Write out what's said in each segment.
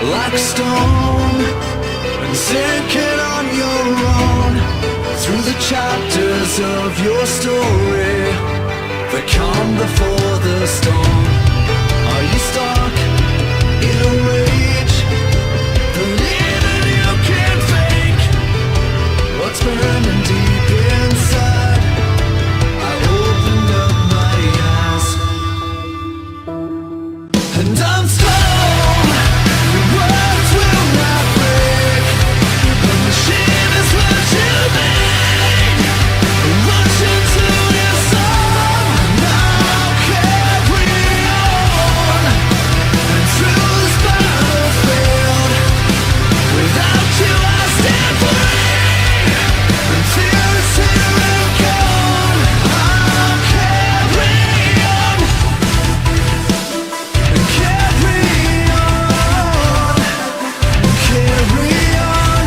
like stone, and sinking on your own through the chapters of your story that come before the storm. Are you stuck in a rage, believing you can fake what's burning deep inside? I opened up my eyes, and I'm stone. Your words will not break. The machine is what you make. Rush into your soul. Now carry on. And through this battlefield, without you I stand free. And fear is here and gone. I'll carry on. And carry on. Carry on.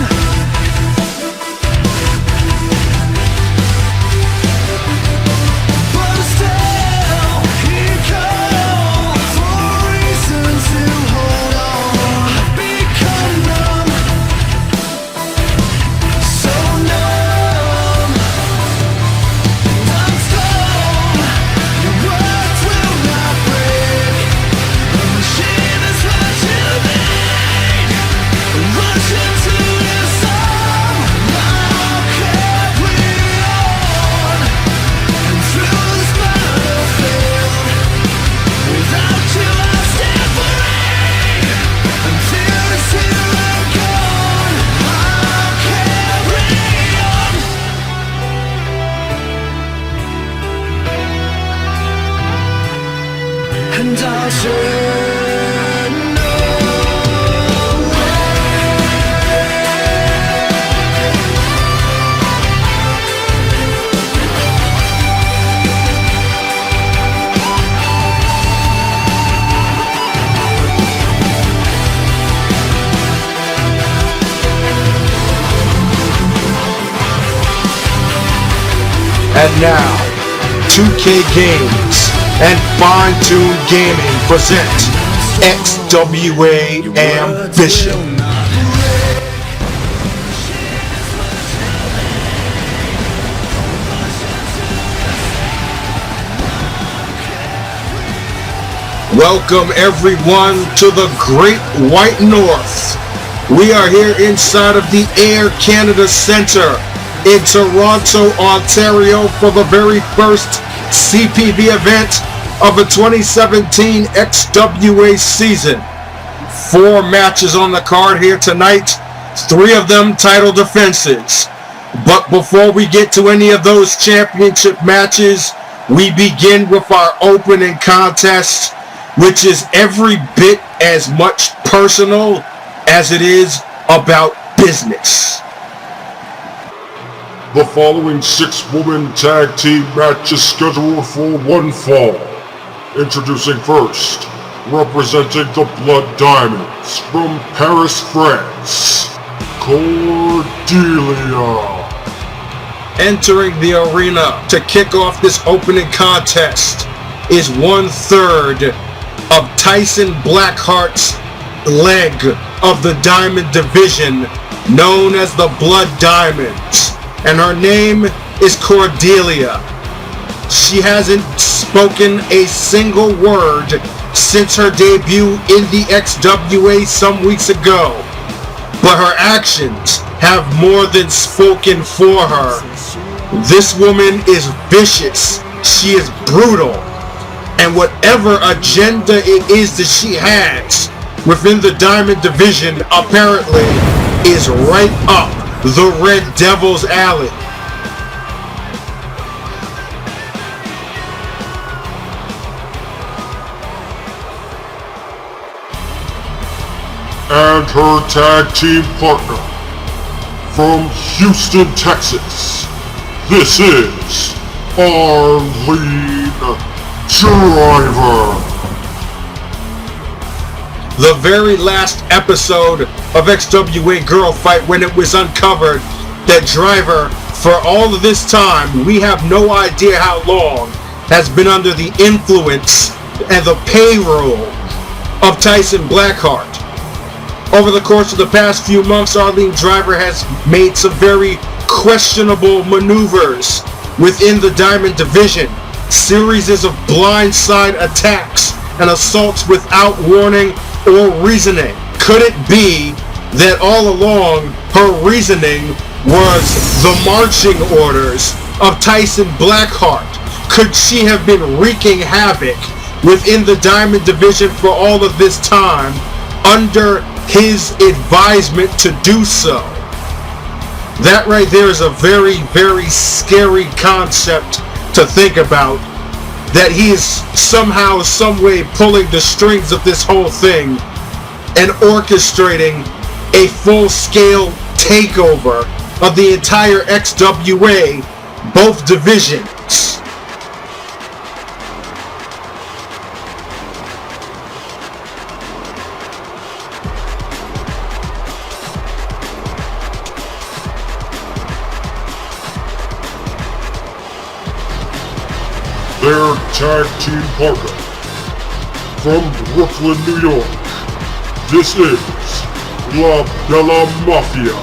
But still, he calls for reason to hold on. I've become numb, so numb. And I'm stone. Your words will not break. The machine is what you need. Rush into your soul. Now carry on. And through this battlefield, without you I stand free. And fear is here and gone. I'll carry on. And I'll turn away. And now, 2K Games and Fine Tune Gaming present XWA Ambition. Welcome everyone to the Great White North. We are here inside of the Air Canada Centre in Toronto, Ontario for the very first CPV event of the 2017 XWA season. 4 matches on the card here tonight, 3 of them title defenses. But before we get to any of those championship matches, we begin with our opening contest, which is every bit as much personal as it is about business. The following 6-woman tag team match is scheduled for one fall. Introducing first, representing the Blood Diamonds from Paris, France, Cordelia. Entering the arena to kick off this opening contest is 1/3 of Tyson Blackheart's leg of the Diamond Division, known as the Blood Diamonds, and her name is Cordelia. She hasn't spoken a single word since her debut in the XWA some weeks ago, but her actions have more than spoken for her. This woman is vicious, she is brutal, and whatever agenda it is that she has within the Diamond Division apparently is right up the Red Devil's alley. And her tag team partner from Houston, Texas, this is Arlene Driver. The very last episode of XWA Girl Fight, when it was uncovered that Driver, for all of this time, we have no idea how long, has been under the influence and the payroll of Tyson Blackheart. Over the course of the past few months, Arlene Driver has made some very questionable maneuvers within the Diamond Division. Series of blindside attacks and assaults without warning or reasoning. Could it be that all along her reasoning was the marching orders of Tyson Blackheart? Could she have been wreaking havoc within the Diamond Division for all of this time under his advisement to do so? That right there is a very, very scary concept to think about, that he is somehow, some way pulling the strings of this whole thing and orchestrating a full-scale takeover of the entire XWA, both divisions. Their tag team partner from Brooklyn, New York. This is La Bella Mafia,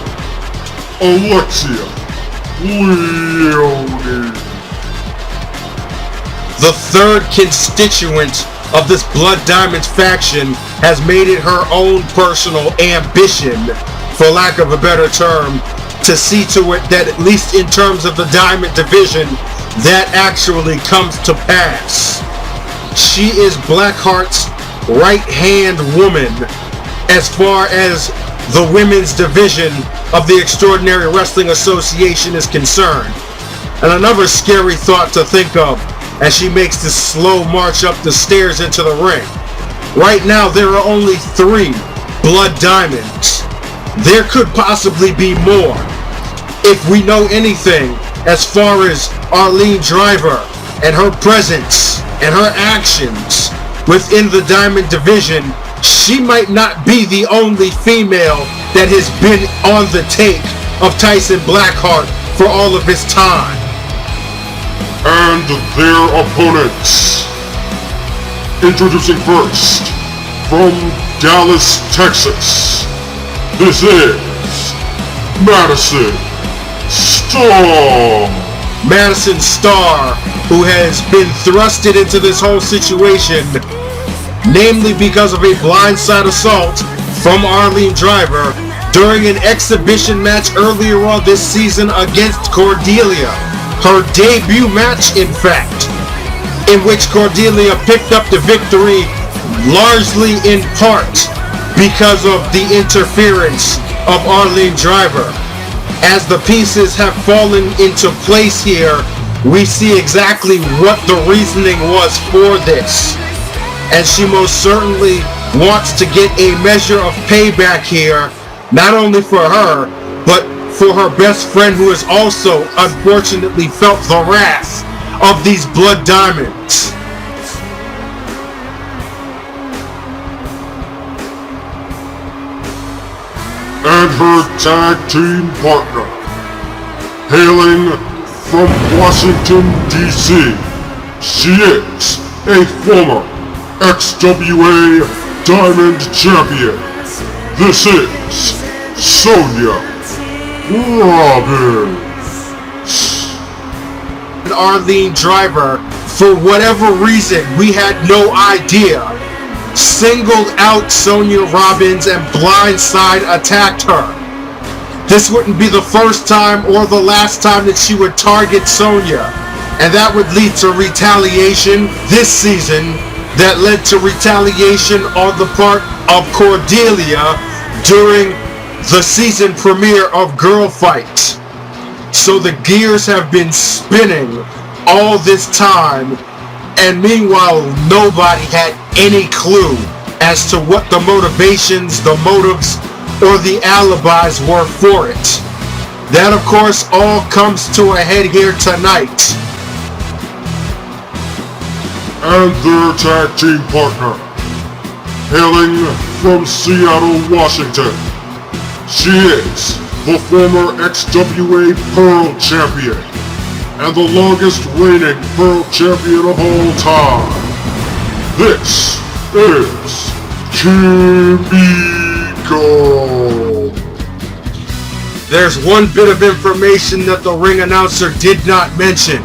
Alexia Leone. The third constituent of this Blood Diamonds faction has made it her own personal ambition, for lack of a better term, to see to it that at least in terms of the Diamond Division, that actually comes to pass. She is Blackheart's right-hand woman as far as the women's division of the Extraordinary Wrestling Association is concerned. And another scary thought to think of as she makes this slow march up the stairs into the ring. Right now there are only 3 Blood Diamonds. There could possibly be more. If we know anything as far as Arlene Driver and her presence and her actions within the Diamond Division, she might not be the only female that has been on the take of Tyson Blackheart for all of his time. And their opponents. Introducing first, from Dallas, Texas, this is Madison Starr. Madison Starr, who has been thrusted into this whole situation, namely because of a blindside assault from Arlene Driver during an exhibition match earlier on this season against Cordelia. Her debut match, in fact, in which Cordelia picked up the victory largely in part because of the interference of Arlene Driver. As the pieces have fallen into place here, we see exactly what the reasoning was for this. And she most certainly wants to get a measure of payback here, not only for her, but for her best friend who has also unfortunately felt the wrath of these Blood Diamonds. And her tag team partner, hailing from Washington, D.C., she is a former XWA Diamond Champion. This is Sonya Robbins. Arlene Driver, for whatever reason we had no idea, singled out Sonya Robbins and blindside attacked her. This wouldn't be the first time or the last time that she would target Sonya, and that would lead to retaliation this season that led to retaliation on the part of Cordelia during the season premiere of Girl Fight. So the gears have been spinning all this time, and meanwhile nobody had any clue as to what the motivations, the motives, or the alibis were for it. That of course all comes to a head here tonight. And their tag team partner, hailing from Seattle, Washington, she is the former XWA Pearl Champion and the longest reigning Pearl Champion of all time. This is KIMIKO. KIMIKO. There's one bit of information that the ring announcer did not mention.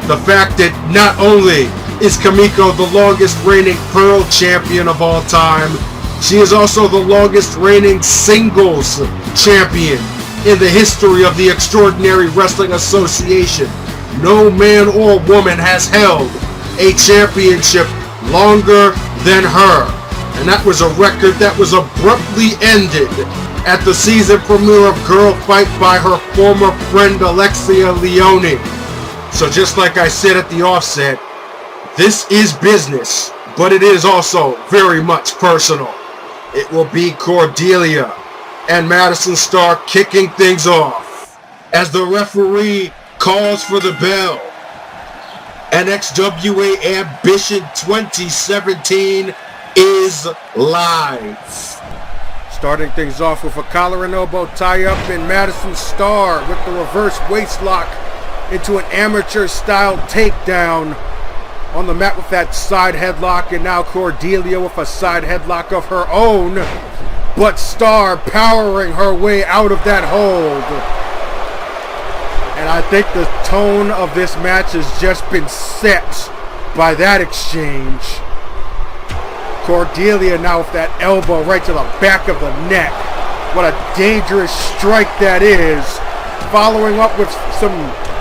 The fact that not only is KIMIKO the longest reigning Pearl champion of all time, she is also the longest reigning singles champion in the history of the Extraordinary Wrestling Association. No man or woman has held a championship longer than her. And that was a record that was abruptly ended at the season premiere of Girl Fight by her former friend Alexia Leone. So just like I said at the offset, this is business, but it is also very much personal. It will be Cordelia and Madison Starr kicking things off as the referee calls for the bell. And XWA Ambition 2017 is live. Starting things off with a collar and elbow tie-up in Madison Starr with the reverse waistlock into an amateur-style takedown on the mat with that side headlock, and now Cordelia with a side headlock of her own, but Starr powering her way out of that hold. And I think the tone of this match has just been set by that exchange. Cordelia now with that elbow right to the back of the neck. What a dangerous strike that is. Following up with some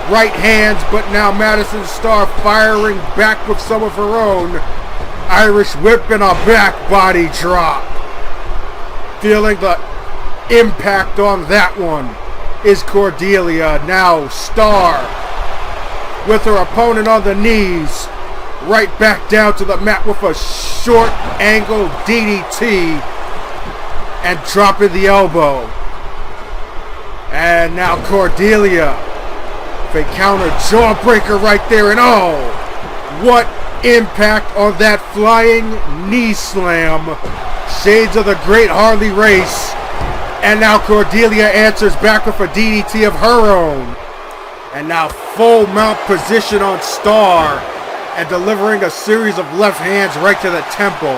right hands, but now Madison Starr firing back with some of her own. Irish whip and a back body drop. Feeling the impact on that one is Cordelia. Now Starr with her opponent on the knees. Right back down to the mat with a short angle DDT and dropping the elbow. And now Cordelia with a counter jawbreaker right there, and oh, what impact on that flying knee slam. Shades of the great Harley Race. And now Cordelia answers back with a DDT of her own. And now full mount position on Starr, and delivering a series of left hands right to the temple.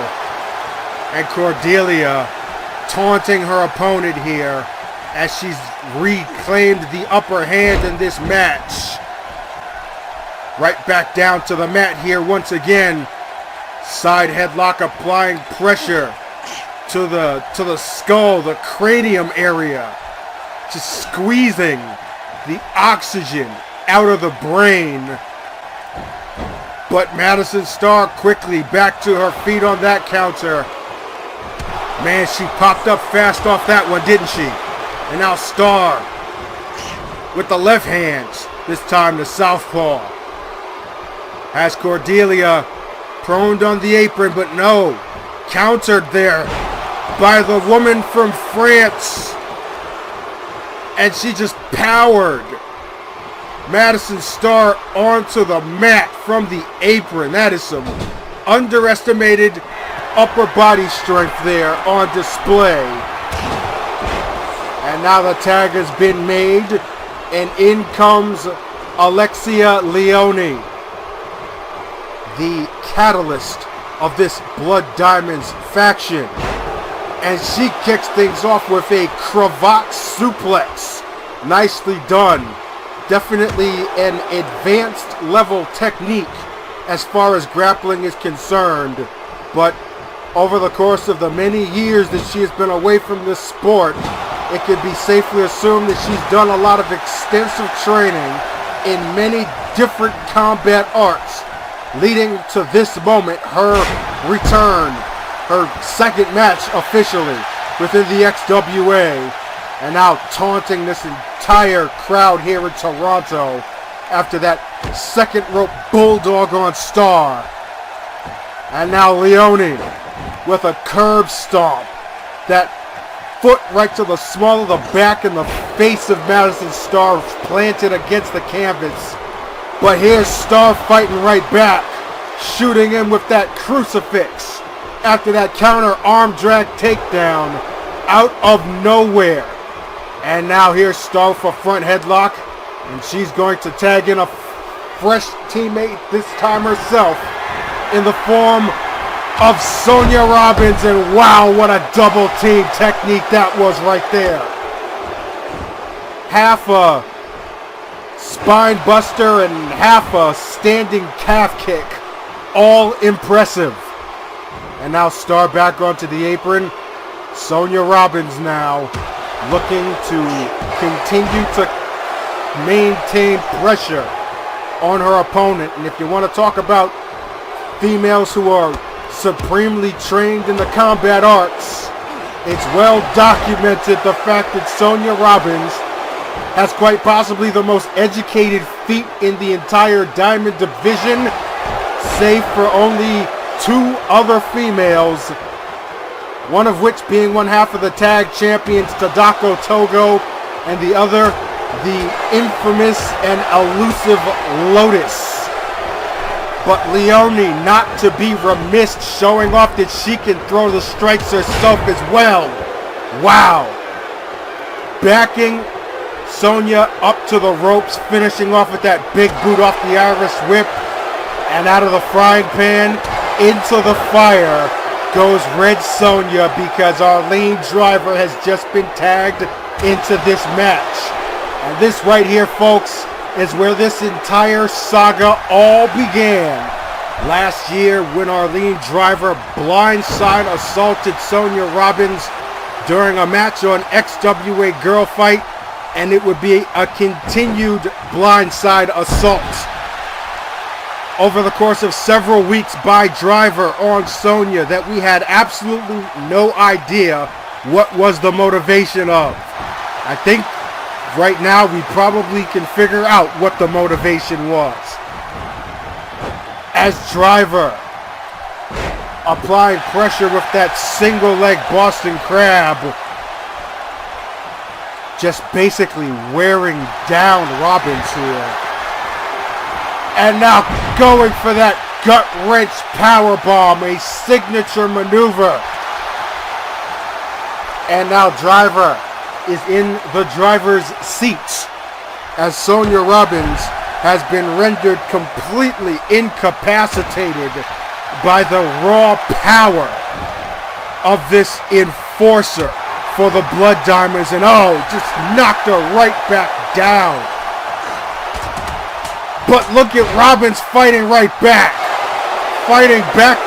And Cordelia taunting her opponent here as she's reclaimed the upper hand in this match. Right back down to the mat here once again. Side headlock applying pressure to the skull, the cranium area. Just squeezing the oxygen out of the brain. But Madison Starr quickly back to her feet on that counter. Man, she popped up fast off that one, didn't she? And now Starr with the left hands, this time the southpaw. Has Cordelia proned on the apron, but no. Countered there by the woman from France. And she just powered Madison Starr onto the mat from the apron. That is some underestimated upper body strength there on display. And now the tag has been made, and in comes Alexia Leone, the catalyst of this Blood Diamonds faction. And she kicks things off with a cravat suplex. Nicely done. Definitely an advanced level technique as far as grappling is concerned. But over the course of the many years that she has been away from this sport, it could be safely assumed that she's done a lot of extensive training in many different combat arts, leading to this moment, her return, her second match officially within the XWA. And now taunting this entire crowd here in Toronto after that second rope bulldog on Starr. And now Leone with a curb stomp. That foot right to the small of the back and the face of Madison Starr planted against the canvas. But here's Starr fighting right back, shooting in with that crucifix after that counter arm drag takedown out of nowhere. And now here's Starr for front headlock, and she's going to tag in a fresh teammate, this time herself, in the form of Sonya Robbins, and wow, what a double team technique that was right there. Half a spine buster and half a standing calf kick. All impressive. And now Star back onto the apron. Sonya Robbins now looking to continue to maintain pressure on her opponent. And if you want to talk about females who are supremely trained in the combat arts, it's well documented the fact that Sonya Robbins has quite possibly the most educated feet in the entire Diamond division, save for only 2 other females, one of which being one half of the tag champions Tadako Togo, and the other the infamous and elusive Lotus. But Leone, not to be remiss, showing off that she can throw the strikes herself as well. Wow. Backing Sonya up to the ropes, finishing off with that big boot off the Irish whip. And out of the frying pan, into the fire goes Red Sonya, because our lane driver has just been tagged into this match. And this right here, folks, is where this entire saga all began. Last year when Arlene Driver blindside assaulted Sonya Robbins during a match on XWA Girl Fight, and it would be a continued blindside assault over the course of several weeks by Driver on Sonya that we had absolutely no idea what was the motivation of. I think right now we probably can figure out what the motivation was. As Driver applying pressure with that single leg Boston Crab, just basically wearing down Robbins here. And now going for that gut wrench powerbomb, a signature maneuver. And now Driver is in the driver's seat as Sonya Robbins has been rendered completely incapacitated by the raw power of this enforcer for the Blood Diamonds, and oh, just knocked her right back down. But look at Robbins fighting right back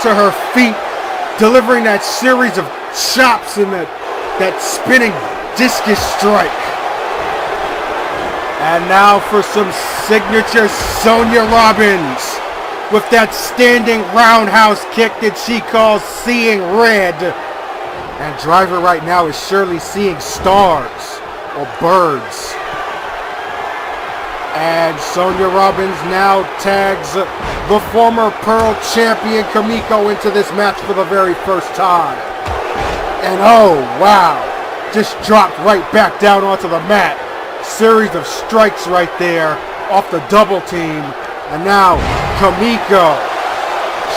to her feet, delivering that series of chops and that spinning discus strike. And now for some signature Sonya Robbins with that standing roundhouse kick that she calls seeing red. And Driver right now is surely seeing stars or birds. And Sonya Robbins now tags the former Pearl champion KIMIKO into this match for the very first time. And oh wow, just dropped right back down onto the mat. Series of strikes right there off the double team. And now KIMIKO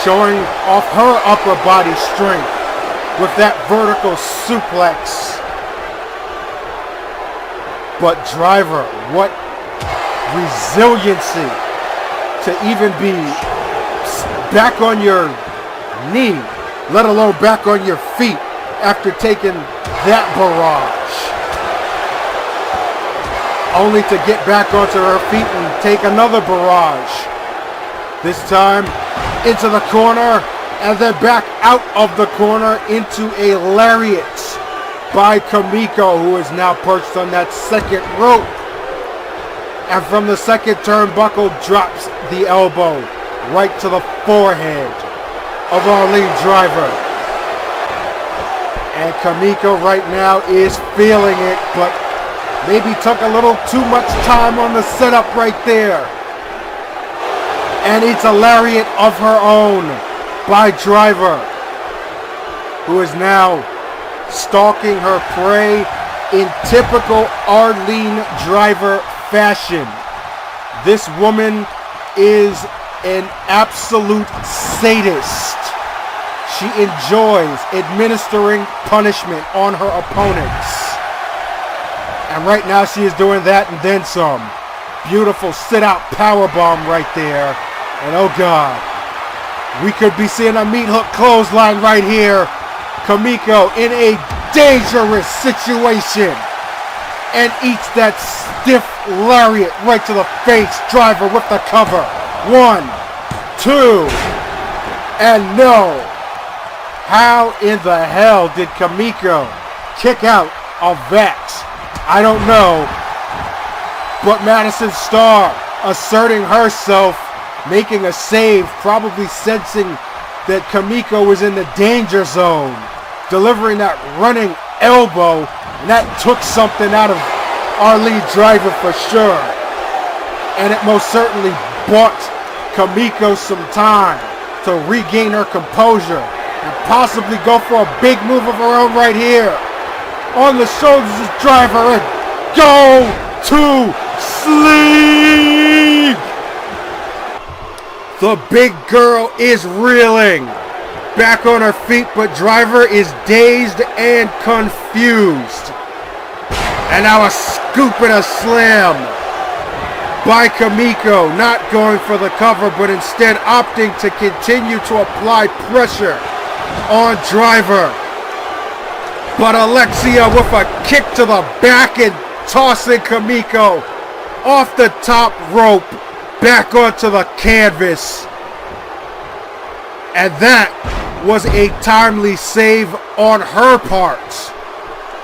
showing off her upper body strength with that vertical suplex. But Driver, what resiliency to even be back on your knee, let alone back on your feet after taking that barrage. Only to get back onto her feet and take another barrage. This time into the corner and then back out of the corner into a lariat by KIMIKO, who is now perched on that second rope. And from the second turnbuckle drops the elbow right to the forehead of our lead Driver. And KIMIKO right now is feeling it, but maybe took a little too much time on the setup right there. And it's a lariat of her own by Driver, who is now stalking her prey in typical Arlene Driver fashion. This woman is an absolute sadist. She enjoys administering punishment on her opponents. And right now she is doing that and then some. Beautiful sit-out powerbomb right there. And oh God, We could be seeing a meat hook clothesline right here. KIMIKO in a dangerous situation and eats that stiff lariat right to the face. Driver with the cover. 1, 2, and no. How in the hell did KIMIKO kick out of that? I don't know. But Madison Starr asserting herself, making a save, probably sensing that KIMIKO was in the danger zone, delivering that running elbow, and that took something out of our lead driver for sure. And it most certainly bought KIMIKO some time to regain her composure and possibly go for a big move of her own right here. On the shoulders of the driver and go to sleep. The big girl is reeling. Back on her feet, but driver is dazed and confused. And now a scoop and a slam by KIMIKO, not going for the cover, but instead opting to continue to apply pressure on driver. But Alexia with a kick to the back and tossing KIMIKO off the top rope back onto the canvas. And that was a timely save on her part.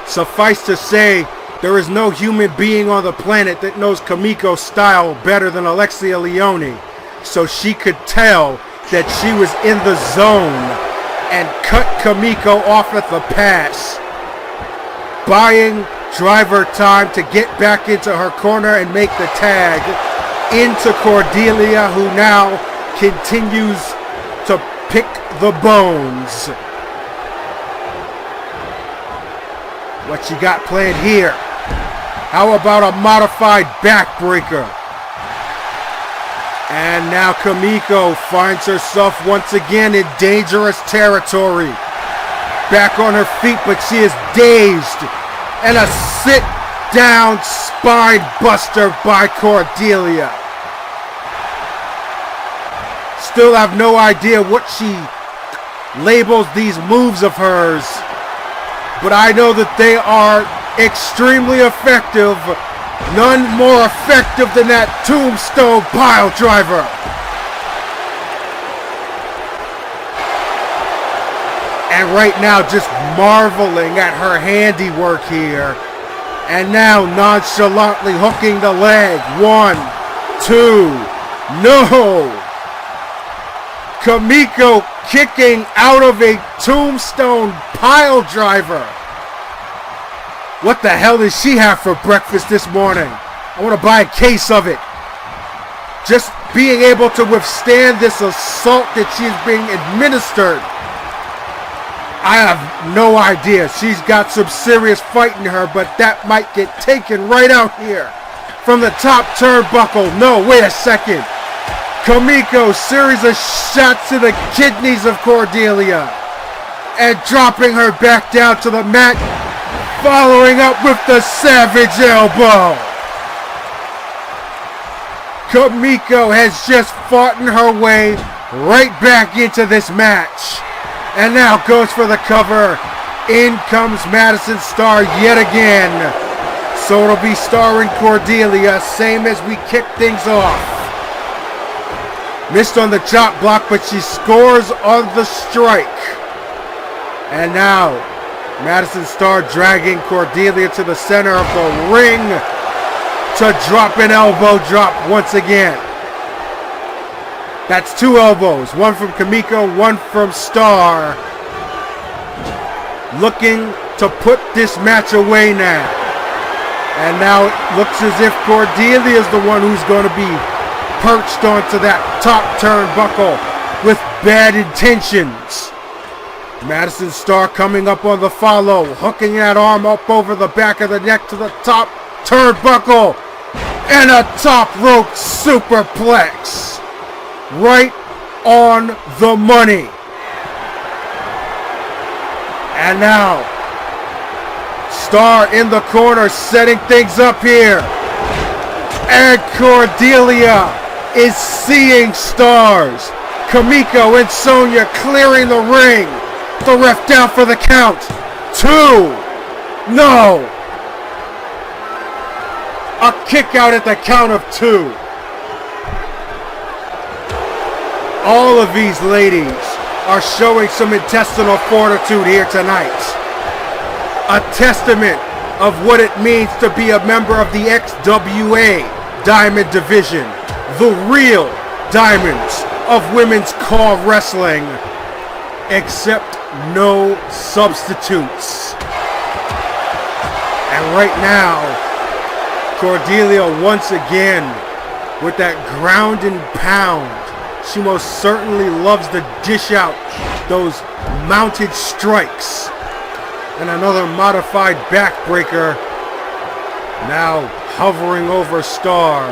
Suffice to say, there is no human being on the planet that knows KIMIKO's style better than Alexia Leone. So she could tell that she was in the zone and cut KIMIKO off at the pass, buying driver time to get back into her corner and make the tag into Cordelia, who now continues to pick the bones. What you got planned here? How about a modified backbreaker? And now KIMIKO finds herself once again in dangerous territory. Back on her feet, but she is dazed. And a sit-down spine buster by Cordelia. Still have no idea what she labels these moves of hers, but I know that they are extremely effective. None more effective than that tombstone pile driver. And right now just marveling at her handiwork here. And now nonchalantly hooking the leg. 1, 2, no! KIMIKO kicking out of a tombstone pile driver. What the hell does she have for breakfast this morning? I want to buy a case of it. Just being able to withstand this assault that she's being administered, I have no idea. She's got some serious fight in her, but that might get taken right out here. From the top turnbuckle. No, wait a second. KIMIKO, series of shots to the kidneys of Cordelia. And dropping her back down to the mat. Following up with the savage elbow. KIMIKO has just fought her way right back into this match. And now goes for the cover. In comes Madison Starr yet again. So it'll be Starr and Cordelia, same as we kick things off. Missed on the chop block, but she scores on the strike. And now, Madison Starr dragging Cordelia to the center of the ring to drop an elbow drop once again. That's 2 elbows, one from KIMIKO, one from Starr. Looking to put this match away now. And now it looks as if Cordelia is the one who's going to be perched onto that top turnbuckle with bad intentions. Madison Starr coming up on the follow, hooking that arm up over the back of the neck to the top turnbuckle, and a top rope superplex right on the money. And now Starr in the corner setting things up here, and Cordelia is seeing stars. KIMIKO and Sonya clearing the ring. The ref down for the count. 2. No. A kick out at the count of 2. All of these ladies are showing some intestinal fortitude here tonight. A testament of what it means to be a member of the XWA Diamond Division. The real diamonds of women's core wrestling. Except no substitutes. And right now, Cordelia once again with that ground and pound. She most certainly loves to dish out those mounted strikes. And another modified backbreaker now hovering over Star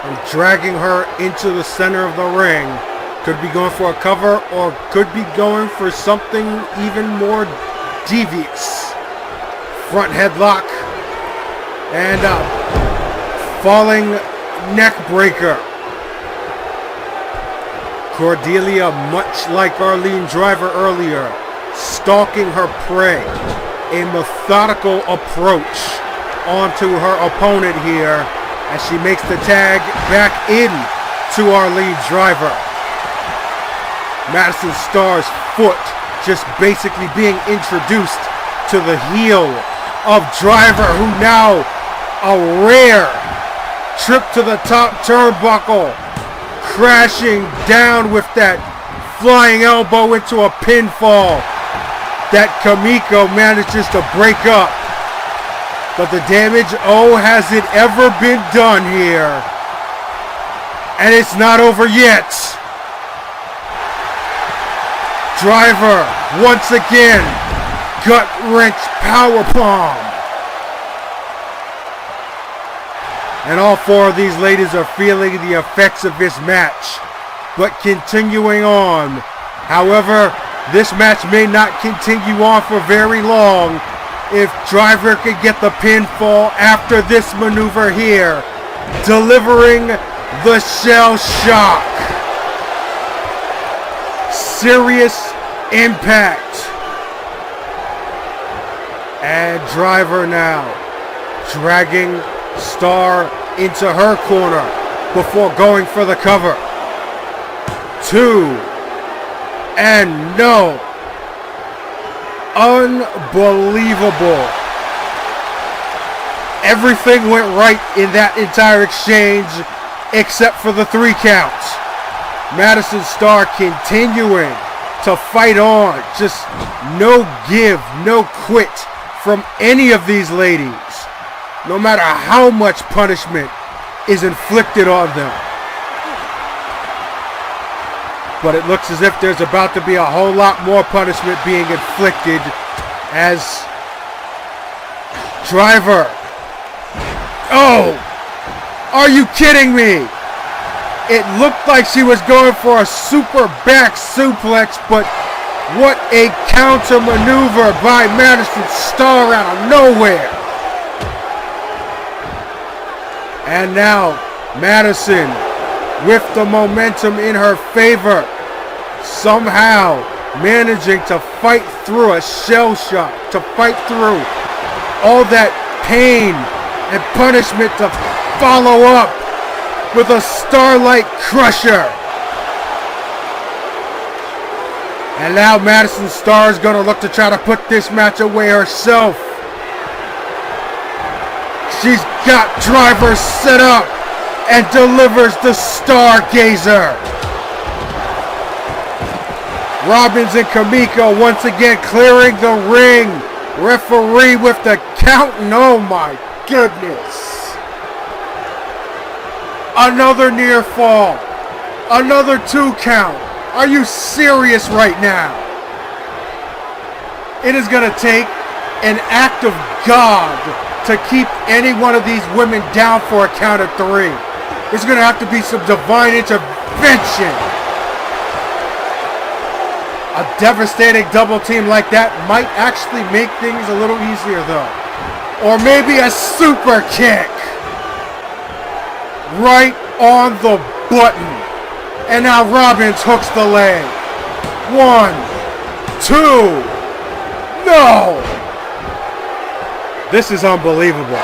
and dragging her into the center of the ring. Could be going for a cover or could be going for something even more devious. Front headlock and a falling neck breaker. Cordelia, much like Arlene Driver earlier, stalking her prey. A methodical approach onto her opponent here as she makes the tag back in to Arlene Driver. Madison Star's foot just basically being introduced to the heel of Driver, who now a rare trip to the top turnbuckle, crashing down with that flying elbow into a pinfall that KIMIKO manages to break up. But the damage, oh, has it ever been done here? And it's not over yet. Driver, once again, gut-wrench powerbomb. And all 4 of these ladies are feeling the effects of this match, but continuing on. However, this match may not continue on for very long if Driver could get the pinfall after this maneuver here, delivering the shell shock. Serious impact. And Driver now dragging Star into her corner before going for the cover. 2. And no. Unbelievable. Everything went right in that entire exchange except for the 3 counts. Madison Star continuing to fight on. Just no give, no quit from any of these ladies. No matter how much punishment is inflicted on them. But it looks as if there's about to be a whole lot more punishment being inflicted as Driver. Oh! Are you kidding me? It looked like she was going for a super back suplex, but what a counter maneuver by Madison Star out of nowhere. And now Madison, with the momentum in her favor, somehow managing to fight through a shell shock, to fight through all that pain and punishment to follow up with a Starlight Crusher. And now Madison Star is going to look to try to put this match away herself. She's got Driver set up and delivers the Stargazer. Robbins and KIMIKO once again clearing the ring. Referee with the count. Oh my goodness. Another near fall. Another 2 count. Are you serious right now? It is going to take an act of God to keep any one of these women down for a count of 3. There's going to have to be some divine intervention. A devastating double team like that might actually make things a little easier though. Or maybe a super kick. Right on the button. And now Robbins hooks the leg. 1, 2. No! This is unbelievable.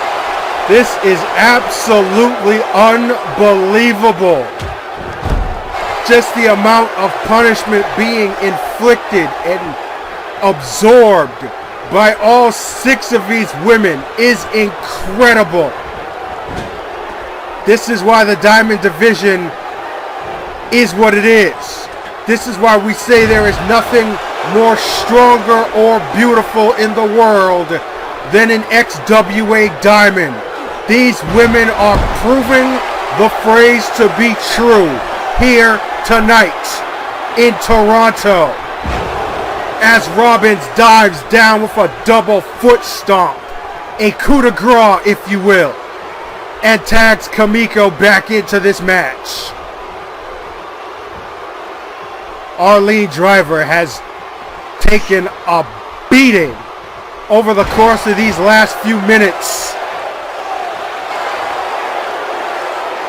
This is absolutely unbelievable. Just the amount of punishment being inflicted and absorbed by all 6 of these women is incredible. This is why the Diamond Division is what it is. This is why we say there is nothing more stronger or beautiful in the world than an XWA Diamond. These women are proving the phrase to be true here tonight in Toronto, as Robbins dives down with a double foot stomp, a coup de grace if you will, and tags KIMIKO back into this match. Arlene Driver has taken a beating over the course of these last few minutes.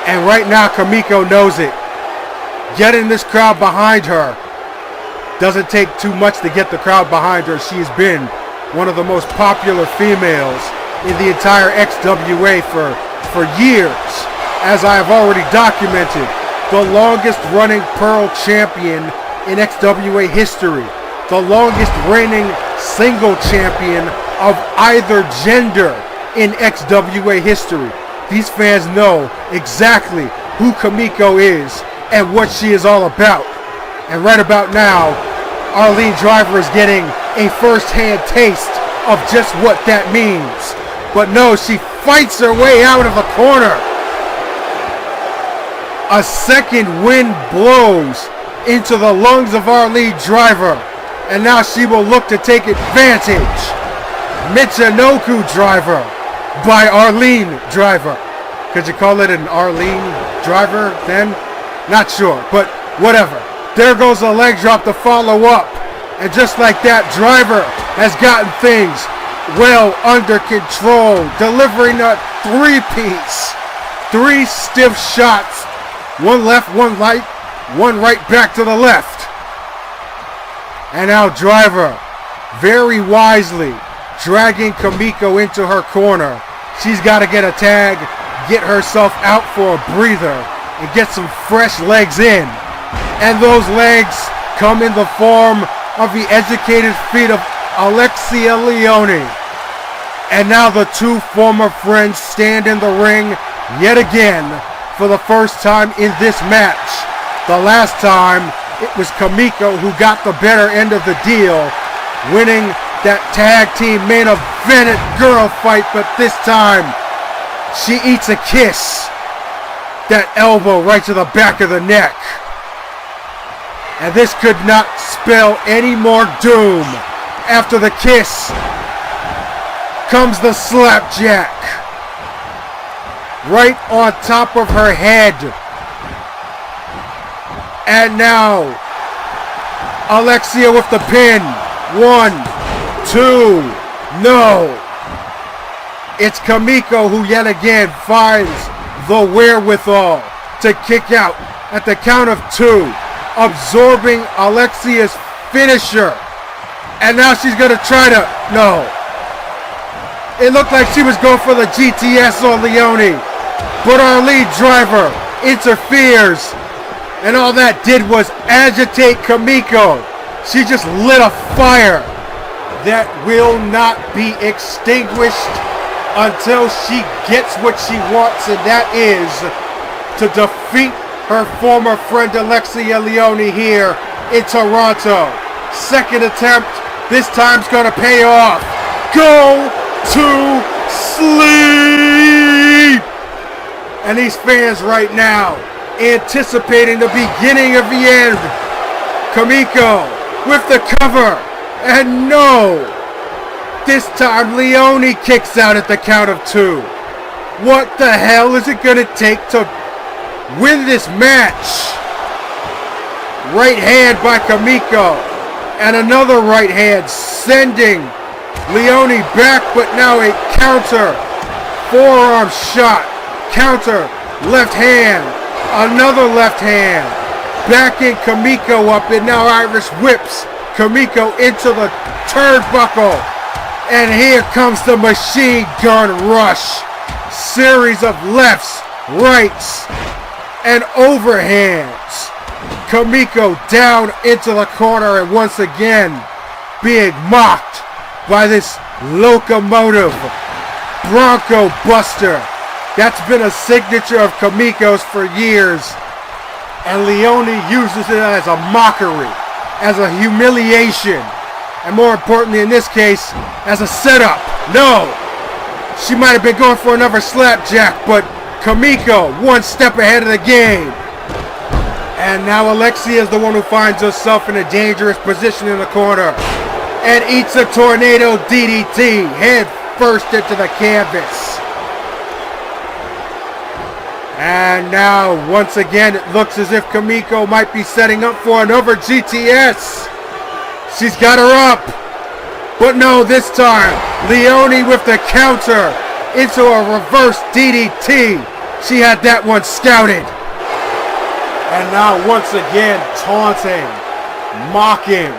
And right now KIMIKO knows it. Getting this crowd behind her doesn't take too much to get the crowd behind her. She has been one of the most popular females in the entire XWA for years. As I have already documented, the longest running Pearl champion in XWA history. The longest reigning single champion of either gender in XWA history. These fans know exactly who KIMIKO is and what she is all about. And right about now, Arlene Driver is getting a first-hand taste of just what that means. But no, she fights her way out of the corner. A second wind blows into the lungs of Arlene Driver. And now she will look to take advantage. Michinoku Driver by Arlene Driver. Could you call it an Arlene Driver then? Not sure, but whatever. There goes a leg drop to follow up. And just like that, Driver has gotten things well under control. Delivering a 3-piece. 3 stiff shots. One left, one right, one right back to the left. And now Driver, very wisely, dragging KIMIKO into her corner. She's got to get a tag, get herself out for a breather, and get some fresh legs in. And those legs come in the form of the educated feet of Alexia Leone. And now the 2 former friends stand in the ring yet again for the first time in this match. The last time, it was KIMIKO who got the better end of the deal, winning that tag team main evented girl fight, but this time, she eats a kiss. That elbow right to the back of the neck. And this could not spell any more doom. After the kiss comes the slapjack. Right on top of her head. And now, Alexia with the pin. 1, 2, no. It's KIMIKO who yet again finds the wherewithal to kick out at the count of 2, absorbing Alexia's finisher. And now she's going to try to, no. It looked like she was going for the GTS on Leone, but our lead Driver interferes. And all that did was agitate KIMIKO. She just lit a fire that will not be extinguished until she gets what she wants, and that is to defeat her former friend Alexia Leone here in Toronto. Second attempt, this time's gonna pay off. Go to sleep! And these fans right now anticipating the beginning of the end. KIMIKO with the cover, and no! This time Leone kicks out at the count of 2. What the hell is it gonna take to win this match? Right hand by KIMIKO, and another right hand sending Leone back, but now a counter forearm shot, counter left hand, another left hand, backing KIMIKO up, and now Irish whips KIMIKO into the turnbuckle. And here comes the machine gun rush. Series of lefts, rights, and overhands. KIMIKO down into the corner, and once again being mocked by this locomotive Bronco Buster. That's been a signature of KIMIKO's for years. And Leone uses it as a mockery, as a humiliation, and more importantly in this case, as a setup. No! She might have been going for another slapjack, but KIMIKO one step ahead of the game. And now Alexia is the one who finds herself in a dangerous position in the corner and eats a tornado DDT head first into the canvas. And now, once again, it looks as if KIMIKO might be setting up for another GTS. She's got her up. But no, this time, Leone with the counter into a reverse DDT. She had that one scouted. And now, once again, taunting, mocking.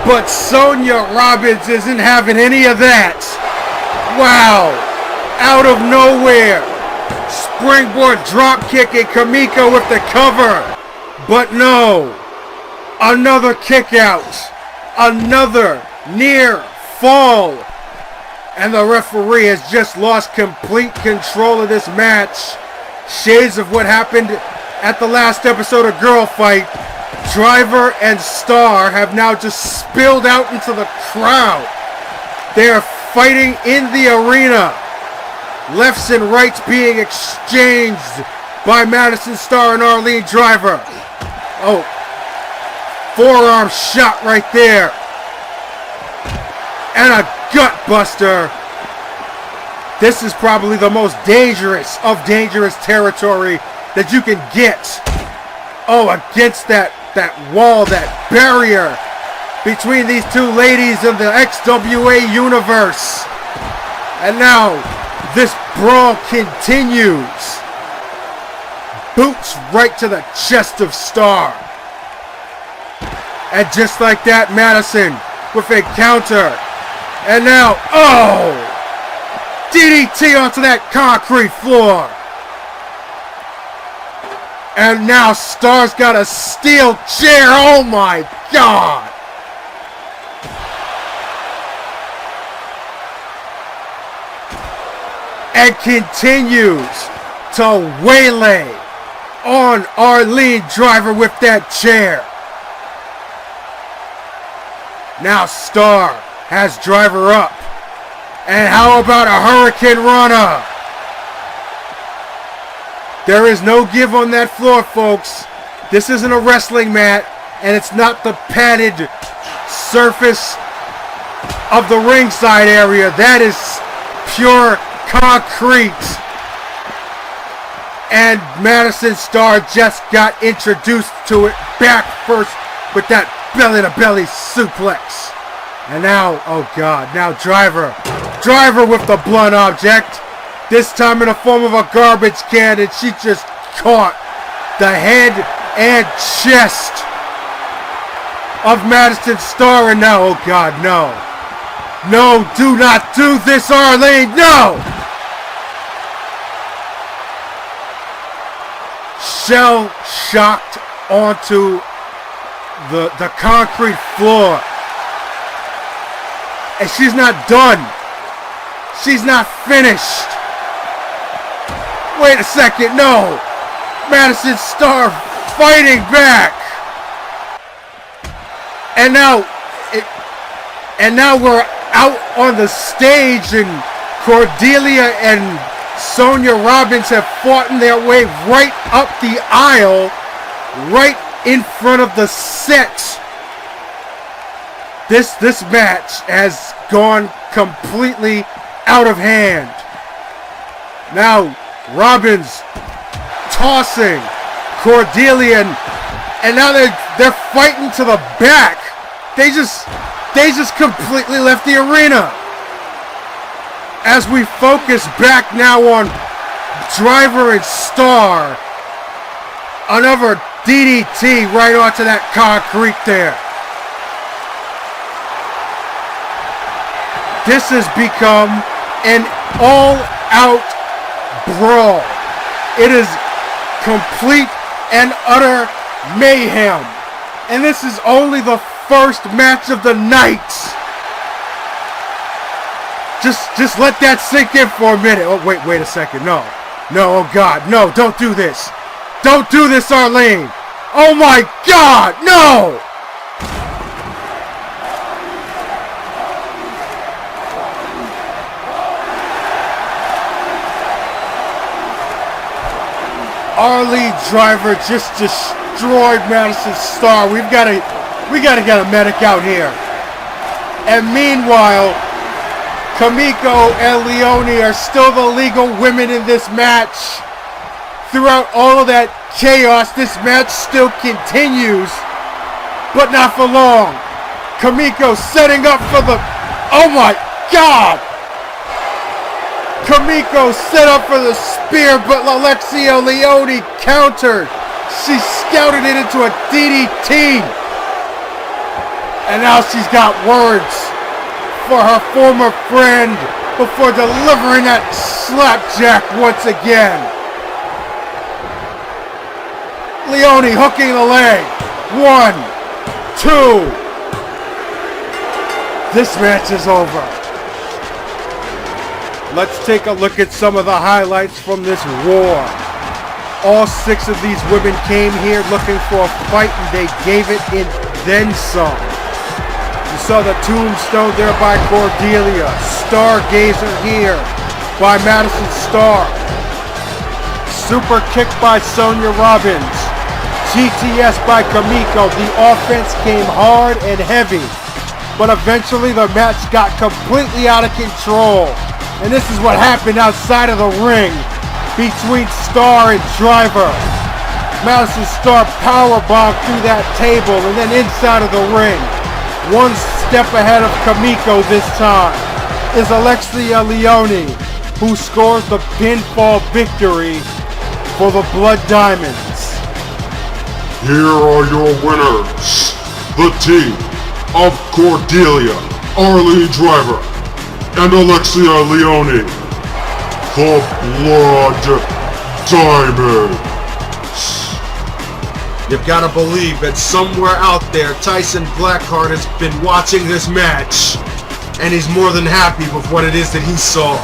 But Sonya Robbins isn't having any of that. Wow. Out of nowhere. Springboard drop kick and KIMIKO with the cover. But no. Another kick out. Another near fall. And the referee has just lost complete control of this match. Shades of what happened at the last episode of Girl Fight. Driver and Star have now just spilled out into the crowd. They are fighting in the arena. Lefts and rights being exchanged by Madison Star and Arlene Driver. Oh, forearm shot right there. And a gut buster. This is probably the most dangerous of dangerous territory that you can get. Oh, against that wall, that barrier between these two ladies in the XWA universe. And now, this brawl continues. Boots right to the chest of Star. And just like that, Madison with a counter. And now, oh! DDT onto that concrete floor. And now Star's got a steel chair. Oh my God. And continues to waylay on Arlene Driver with that chair. Now Star has Driver up. And how about a Hurricane Rana? There is no give on that floor, folks. This isn't a wrestling mat, and it's not the padded surface of the ringside area. That is pure concrete. And Madison Star just got introduced to it back first with that belly-to-belly suplex. And now, oh God, now Driver with the blunt object. This time in the form of a garbage can, and she just caught the head and chest of Madison Star. And now, oh God, no. No, do not do this, Arlene, no! Shell shocked onto the concrete floor. And she's not done. She's not finished. Wait a second, no. Madison Star fighting back. And now we're out on the stage, and Cordelia and Sonya Robbins have fought their way right up the aisle, right in front of the set. This match has gone completely out of hand. Now Robbins tossing Cordelia, and now they're fighting to the back. They just completely left the arena. As we focus back now on Driver and Star, Another DDT right onto that concrete there. This has become an all-out brawl. It is complete and utter mayhem. And this is only the first match of the night. Just let that sink in for a minute. Oh, wait a second. No, oh God, no, don't do this. Don't do this, Arlene. Oh my God, no! Arlene Driver just destroyed Madison's star. We gotta get a medic out here. And meanwhile, KIMIKO and Leone are still the legal women in this match. Throughout all of that chaos, this match still continues, but not for long. KIMIKO setting up for the... Oh my God! KIMIKO set up for the spear, but Alexia Leone countered. She scouted it into a DDT. And now she's got words for her former friend before delivering that slapjack once again. Leone hooking the leg. 1, 2. This match is over. Let's take a look at some of the highlights from this war. All 6 of these women came here looking for a fight, and they gave it and then some. You saw the tombstone there by Cordelia. Stargazer here by Madison Starr. Super kick by Sonya Robbins. GTS by KIMIKO. The offense came hard and heavy, but eventually the match got completely out of control. And this is what happened outside of the ring between Starr and Driver. Madison Starr powerbombed through that table and then inside of the ring. One step ahead of KIMIKO this time is Alexia Leone, who scores the pinfall victory for the Blood Diamonds. Here are your winners, the team of Cordelia, Arlene Driver, and Alexia Leone, the Blood Diamonds. You've got to believe that somewhere out there, Tyson Blackheart has been watching this match, and he's more than happy with what it is that he saw.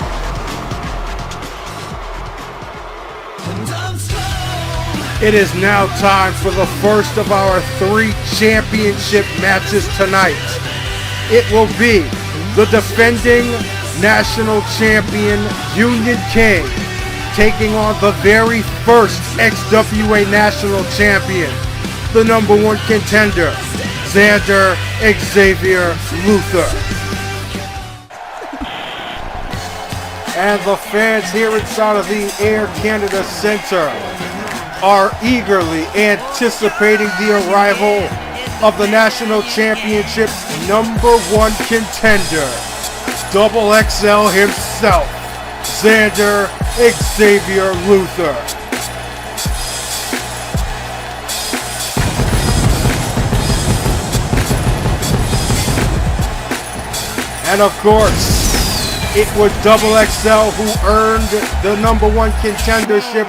It is now time for the first of our 3 championship matches tonight. It will be the defending national champion Union King taking on the very first XWA national champion, the #1 contender, Xander Xavier Luther. And the fans here inside of the Air Canada Center are eagerly anticipating the arrival of the national championship #1 contender, Double XL himself, Xander Xavier Luther. And of course, it was Double XL who earned the #1 contendership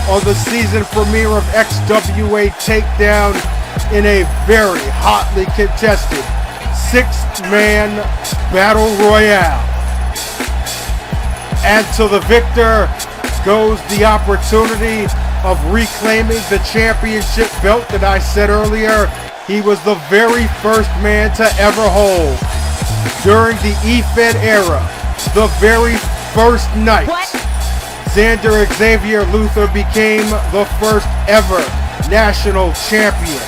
on the season premiere of XWA Takedown in a very hotly contested 6-man battle royale. And to the victor goes the opportunity of reclaiming the championship belt that I said earlier he was the very first man to ever hold. During the EFED era, the very first night, Xander Xavier Luther became the first ever national champion.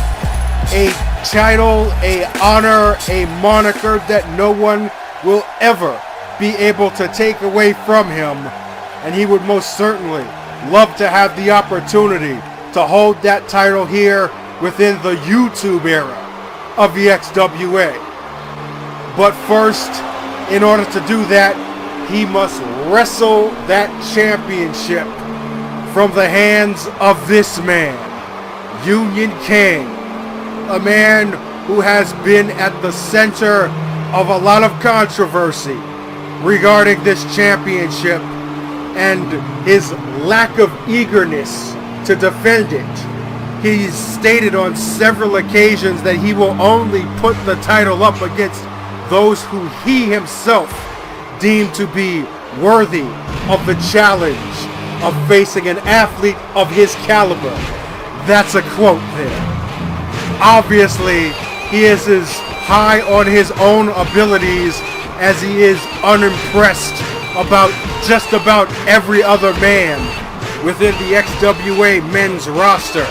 A title, a honor, a moniker that no one will ever be able to take away from him. And he would most certainly love to have the opportunity to hold that title here within the YouTube era of the XWA. But first, in order to do that, he must wrestle that championship from the hands of this man. Union King, a man who has been at the center of a lot of controversy regarding this championship and his lack of eagerness to defend it. He's stated on several occasions that he will only put the title up against those who he himself deemed to be worthy of the challenge of facing an athlete of his caliber. That's a quote there. Obviously, he is as high on his own abilities as he is unimpressed about just about every other man within the XWA men's roster.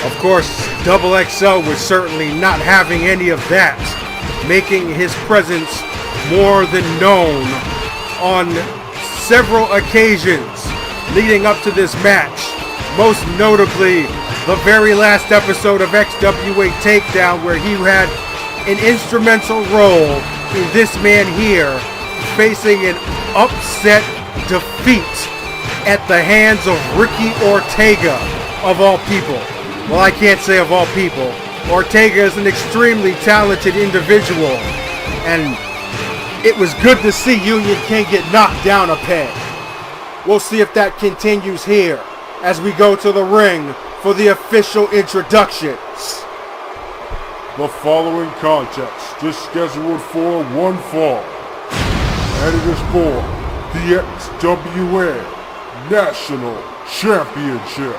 Of course, XXL was certainly not having any of that, making his presence more than known on several occasions leading up to this match, most notably the very last episode of XWA Takedown, where he had an instrumental role in this man here facing an upset defeat at the hands of Ricky Ortega, of all people. Well, I can't say of all people. Ortega is an extremely talented individual, and it was good to see Union King get knocked down a peg. We'll see if that continues here as we go to the ring for the official introductions. The following contest is scheduled for one fall, and it is for the XWA National Championship.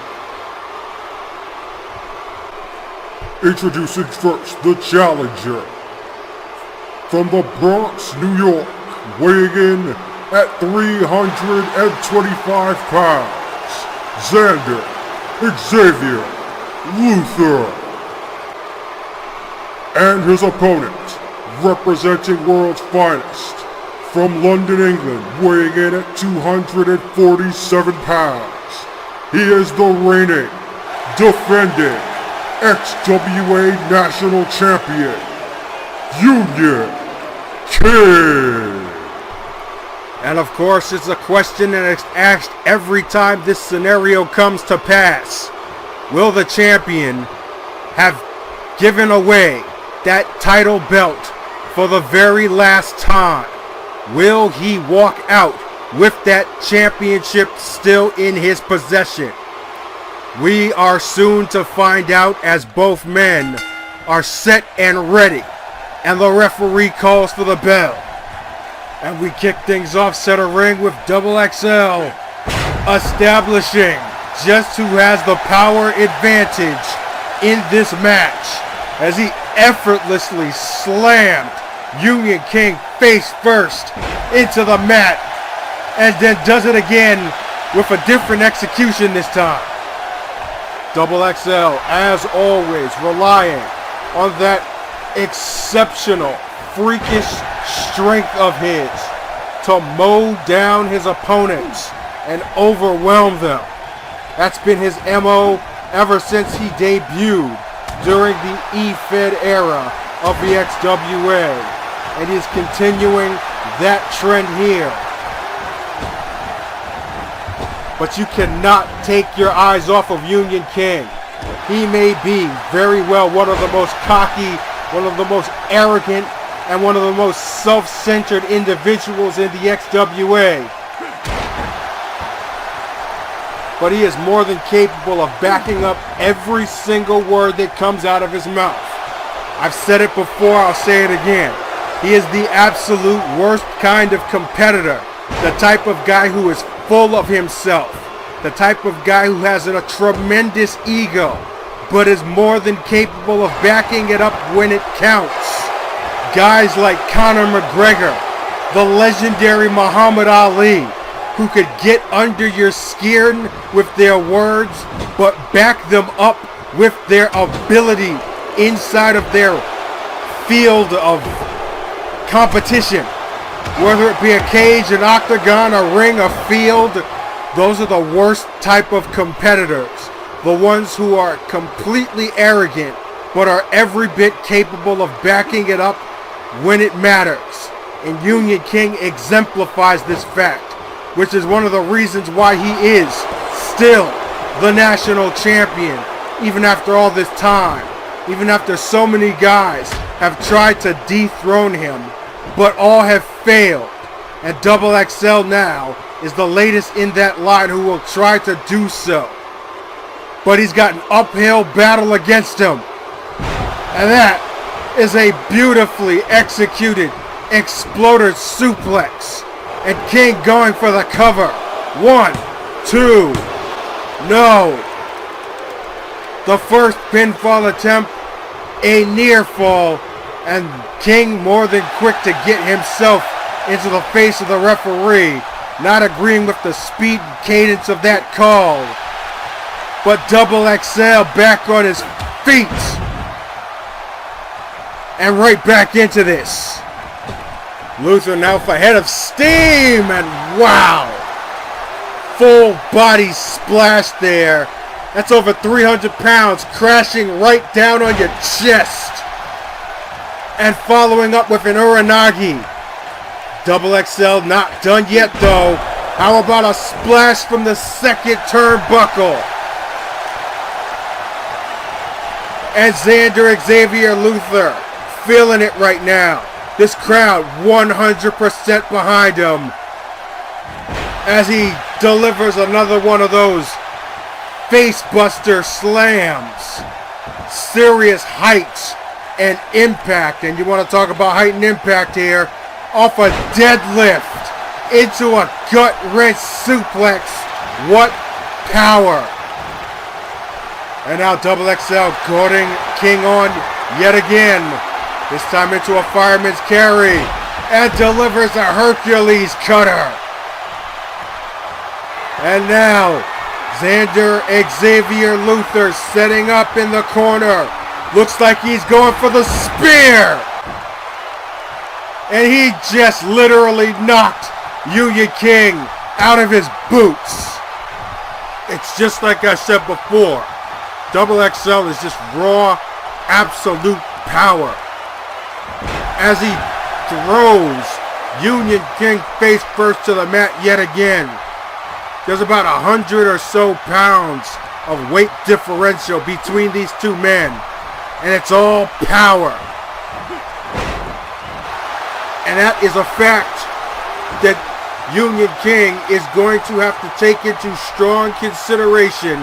Introducing first the challenger. From the Bronx, New York, weighing in at 325 pounds, Xander Xavier Luther. And his opponent, representing world's finest, from London, England, weighing in at 247 pounds, he is the reigning, defending XWA National Champion, Union King. And of course, it's a question that is asked every time this scenario comes to pass. Will the champion have given away that title belt for the very last time? Will he walk out with that championship still in his possession? We are soon to find out, as both men are set and ready, and the referee calls for the bell. And we kick things off center ring with XXL establishing just who has the power advantage in this match, as he effortlessly slammed Union King face first into the mat, and then does it again with a different execution this time. XXL, as always, relying on that exceptional, freakish strength of his to mow down his opponents and overwhelm them. That's been his MO ever since he debuted during the E-Fed era of the XWA, and he's continuing that trend here. But you cannot take your eyes off of Union King. He may be very well one of the most cocky, one of the most arrogant, and one of the most self-centered individuals in the XWA. But he is more than capable of backing up every single word that comes out of his mouth. I've said it before, I'll say it again. He is the absolute worst kind of competitor. The type of guy who is full of himself. The type of guy who has a tremendous ego, but is more than capable of backing it up when it counts. Guys like Conor McGregor, the legendary Muhammad Ali, who could get under your skin with their words, but back them up with their ability inside of their field of competition. Whether it be a cage, an octagon, a ring, a field, those are the worst type of competitors. The ones who are completely arrogant, but are every bit capable of backing it up when it matters. And Union King exemplifies this fact, which is one of the reasons why he is still the national champion even after all this time, even after so many guys have tried to dethrone him, but all have failed. And Double XL now is the latest in that line who will try to do so. But he's got an uphill battle against him. And that is a beautifully executed exploder suplex. And King going for the cover. 1, 2, no. The first pinfall attempt, a near fall, and King more than quick to get himself into the face of the referee, not agreeing with the speed and cadence of that call. But Double XL back on his feet. And right back into this. Luther now for head of steam, and wow! Full body splash there. That's over 300 pounds crashing right down on your chest. And following up with an Uranagi. Double XL not done yet though. How about a splash from the second turnbuckle? And Xavier Luther feeling it right now. This crowd 100% behind him as he delivers another one of those facebuster slams. Serious height and impact. And you want to talk about height and impact here. Off a deadlift into a gut-wrench suplex. What power. And now Double XL guarding King on yet again. This time into a fireman's carry. And delivers a Hercules cutter. And now Xavier Luther setting up in the corner. Looks like he's going for the spear. And he just literally knocked Union King out of his boots. It's just like I said before. Double XL is just raw, absolute power. As he throws Union King face first to the mat yet again. There's about 100 or so pounds of weight differential between these two men. And it's all power. And that is a fact that Union King is going to have to take into strong consideration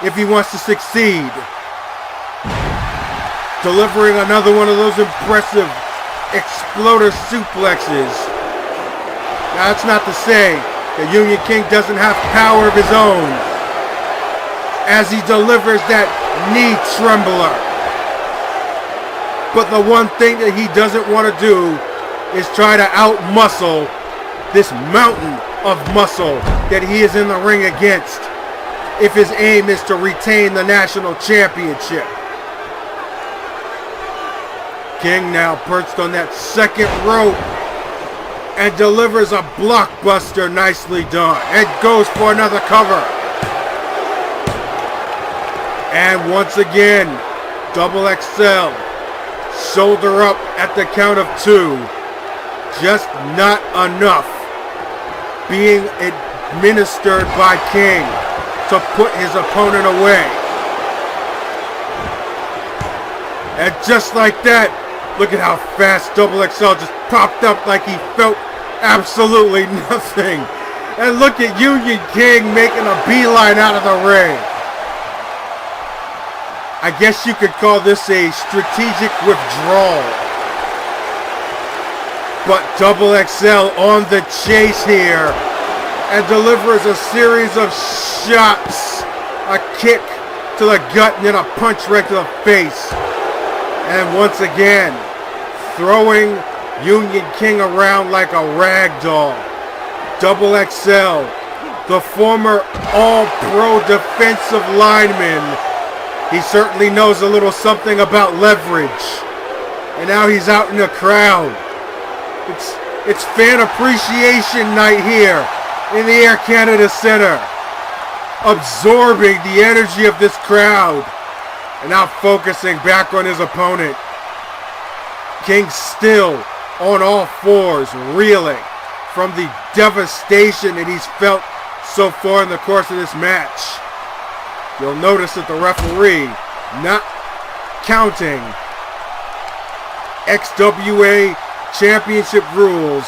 if he wants to succeed. Delivering another one of those impressive exploder suplexes. Now that's not to say that Union King doesn't have power of his own as he delivers that knee trembler. But the one thing that he doesn't want to do is try to out-muscle this mountain of muscle that he is in the ring against if his aim is to retain the national championship. King now perched on that second rope and delivers a blockbuster, nicely done, and goes for another cover. And once again, Double XL, shoulder up at the count of 2. Just not enough being administered by King to put his opponent away. And just like that, look at how fast Double XL just popped up like he felt absolutely nothing. And look at Union King making a beeline out of the ring. I guess you could call this a strategic withdrawal. But Double XL on the chase here and delivers a series of shots. A kick to the gut and then a punch right to the face. And once again, throwing Union King around like a rag doll. Double XL, the former all-pro defensive lineman. He certainly knows a little something about leverage. And now he's out in the crowd. It's fan appreciation night here in the Air Canada Center. Absorbing the energy of this crowd. And now focusing back on his opponent. King still on all fours, reeling from the devastation that he's felt so far in the course of this match. you'll notice that the referee not counting XWA Championship rules.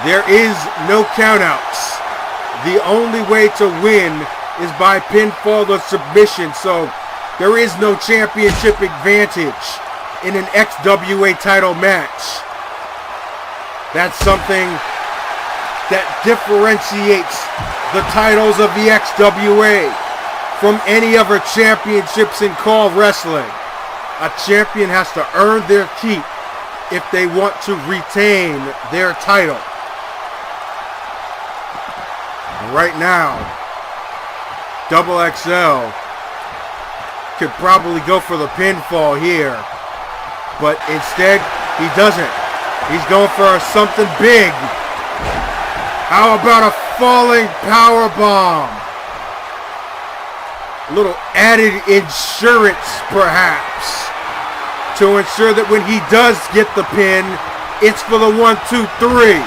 There is no countouts. The only way to win is by pinfall or submission, so there is no championship advantage in an XWA title match. That's something that differentiates the titles of the XWA from any other championships in CAWS wrestling. A champion has to earn their keep if they want to retain their title. And right now, Double XL could probably go for the pinfall here, but instead he doesn't. He's going for something big. How about a falling power bomb? A little added insurance, perhaps, to ensure that when he does get the pin, it's for the 1, 2, 3.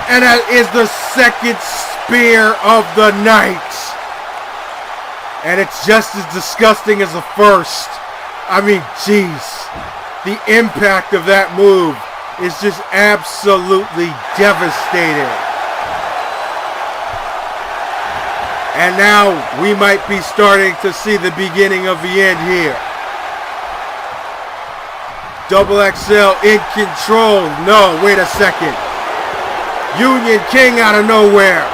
And that is the second spear of the night. And it's just as disgusting as the first. I mean, jeez. The impact of that move is just absolutely devastating. And now we might be starting to see the beginning of the end here. Double XL in control. No, wait a second. Union King out of nowhere.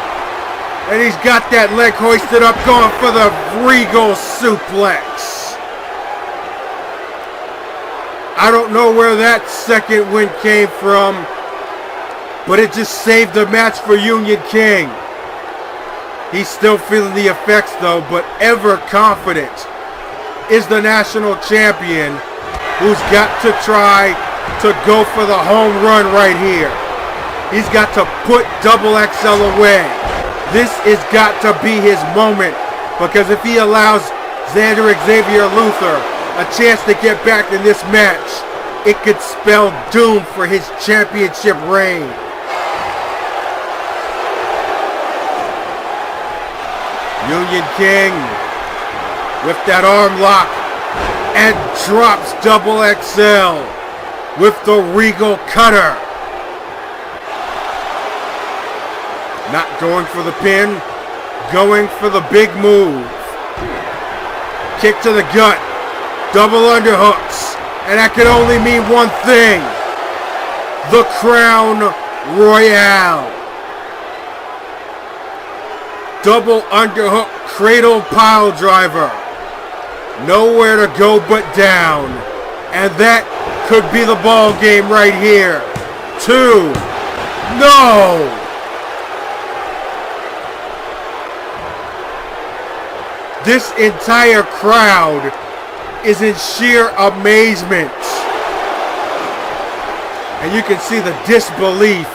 And he's got that leg hoisted up, going for the Regal suplex. I don't know where that second win came from, but it just saved the match for Union King. He's still feeling the effects though, but ever confident is the national champion, who's got to try to go for the home run right here. He's got to put Double XL away. This has got to be his moment, because if he allows Xander Xavier Luther a chance to get back in this match, it could spell doom for his championship reign. Union King with that arm lock and drops Double XL with the Regal cutter. Not going for the pin, going for the big move. Kick to the gut, double underhooks, and that can only mean one thing: the Crown Royale. Double underhook cradle pile driver. Nowhere to go but down. And that could be the ball game right here. 2. No! This entire crowd is in sheer amazement. And you can see the disbelief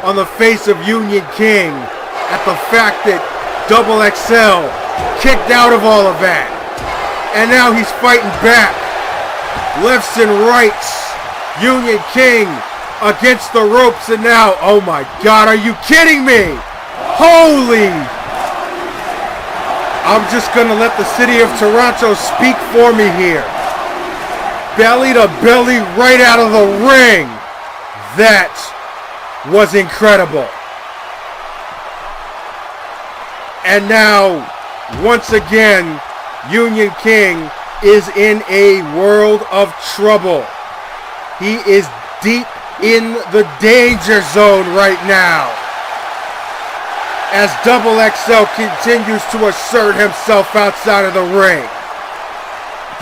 on the face of Union King at the fact that Double XL kicked out of all of that. And now he's fighting back. Lefts and rights. Union King against the ropes, and now, oh my God, are you kidding me? Holy! I'm just gonna let the city of Toronto speak for me here. Belly to belly right out of the ring. That was incredible. And now, once again, Union King is in a world of trouble. He is deep in the danger zone right now, as Double XL continues to assert himself outside of the ring.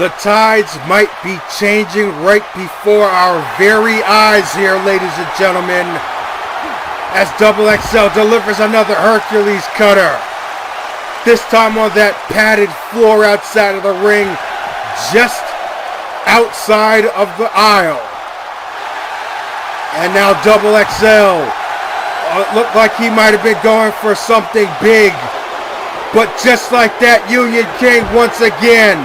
The tides might be changing right before our very eyes here, ladies and gentlemen, as Double XL delivers another Hercules cutter. This time on that padded floor outside of the ring, just outside of the aisle. And now Double XL. It looked like he might have been going for something big. But just like that, Union King once again,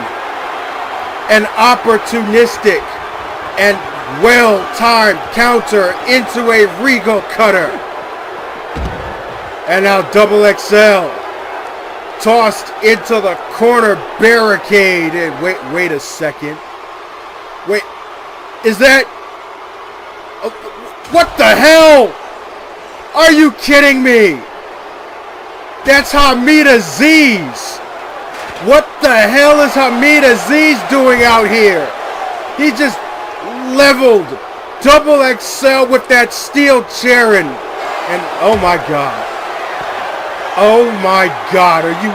an opportunistic and well-timed counter into a Regal cutter. And now Double XL tossed into the corner barricade. And wait a second. Wait, is that... what the hell? Are you kidding me? That's Hamid Aziz. What the hell is Hamid Aziz doing out here? He just leveled Double XL with that steel chair and oh my god. Oh my god, are you...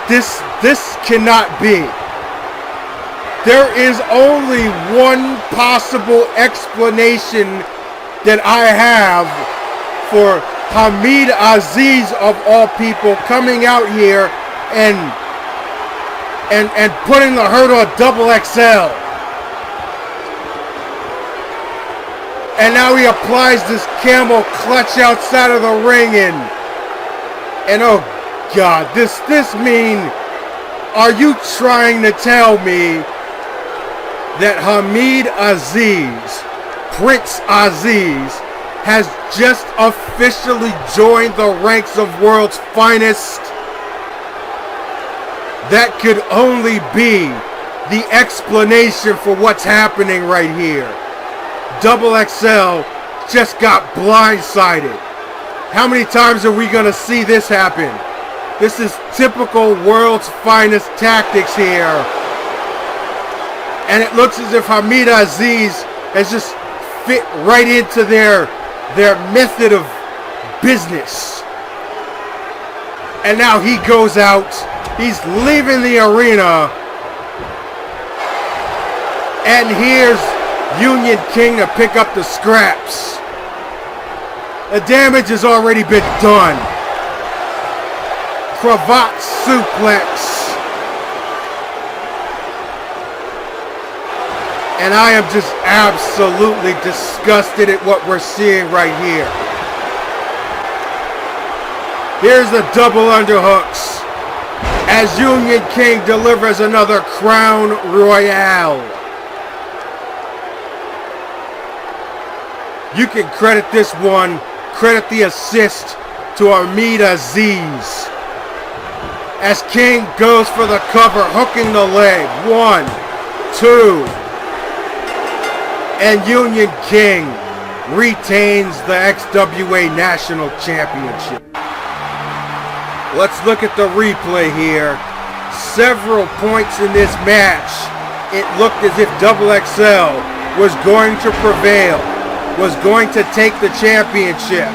This cannot be. There is only one possible explanation that I have for Hamid Aziz of all people coming out here and putting the hurt on Double XL. And now he applies this camel clutch outside of the ring and oh god, this mean, are you trying to tell me that Hamid Aziz, Prince Aziz, has just officially joined the ranks of world's finest? That could only be the explanation for what's happening right here. Double XL just got blindsided. How many times are we going to see this happen? This is typical world's finest tactics here. And it looks as if Hamid Aziz has just fit right into their method of business. And now he goes out. He's leaving the arena. And here's Union King to pick up the scraps. The damage has already been done. Cravat suplex. And I am just absolutely disgusted at what we're seeing right here. Here's the double underhooks as Union King delivers another Crown Royale. You can credit this one, credit the assist to Hamid Aziz. As King goes for the cover, hooking the leg. 1, 2. And Union King retains the XWA National Championship. Let's look at the replay here. Several points in this match, it looked as if Double XL was going to prevail, was going to take the championship.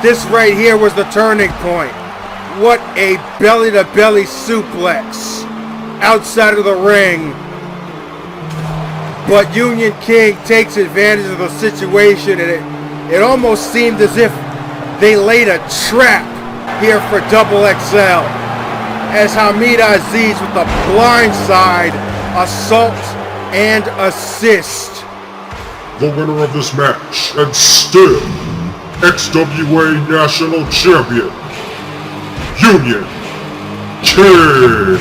This right here was the turning point. What a belly-to-belly suplex outside of the ring. But Union King takes advantage of the situation, and it almost seemed as if they laid a trap here for Double XL. As Hamid Aziz with the blindside assault and assist. The winner of this match, and still XWA National Champion, Union King.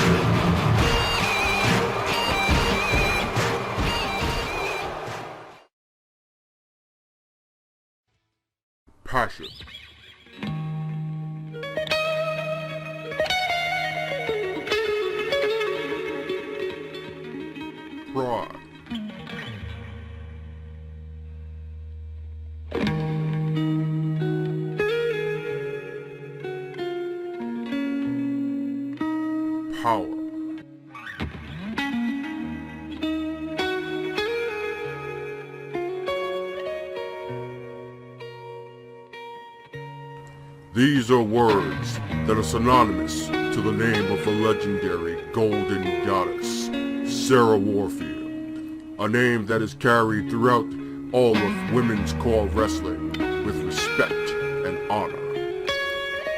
Passion. Pride. Power. These are words that are synonymous to the name of the legendary Golden Goddess, Sarah Warfield, a name that is carried throughout all of women's core wrestling with respect and honor.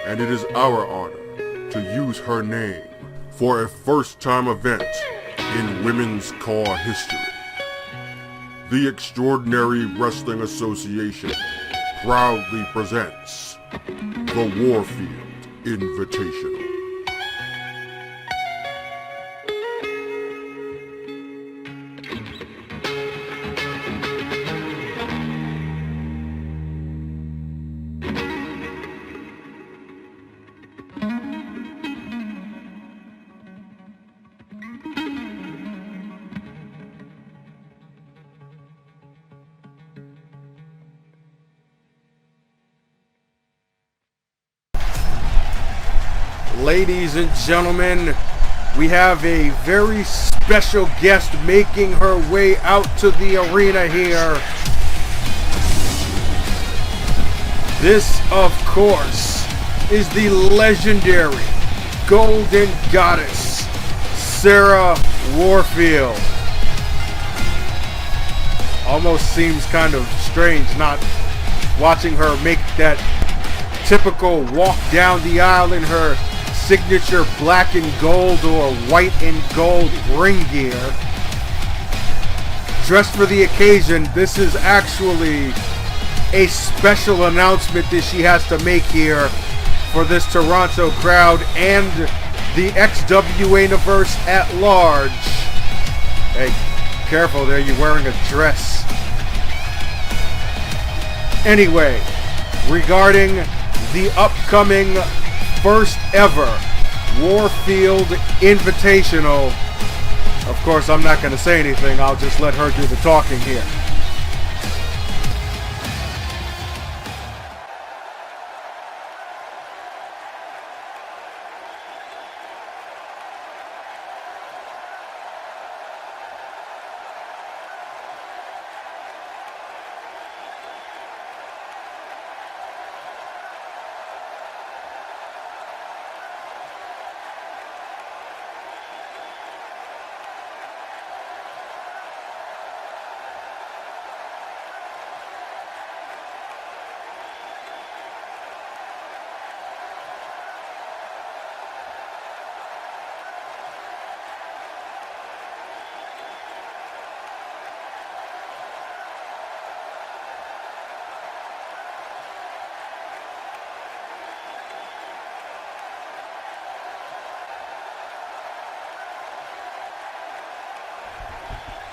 And it is our honor to use her name for a first-time event in women's core history. The Extraordinary Wrestling Association proudly presents the Warfield Invitational. Ladies and gentlemen, we have a very special guest making her way out to the arena here. This, of course, is the legendary Golden Goddess, Sarah Warfield. Almost seems kind of strange not watching her make that typical walk down the aisle in her signature black and gold or white and gold ring gear. Dressed for the occasion, this is actually a special announcement that she has to make here for this Toronto crowd and the XWA universe at large. Hey, careful there, you're wearing a dress. Anyway, regarding the upcoming first ever Warfield Invitational, of course I'm not going to say anything, I'll just let her do the talking here.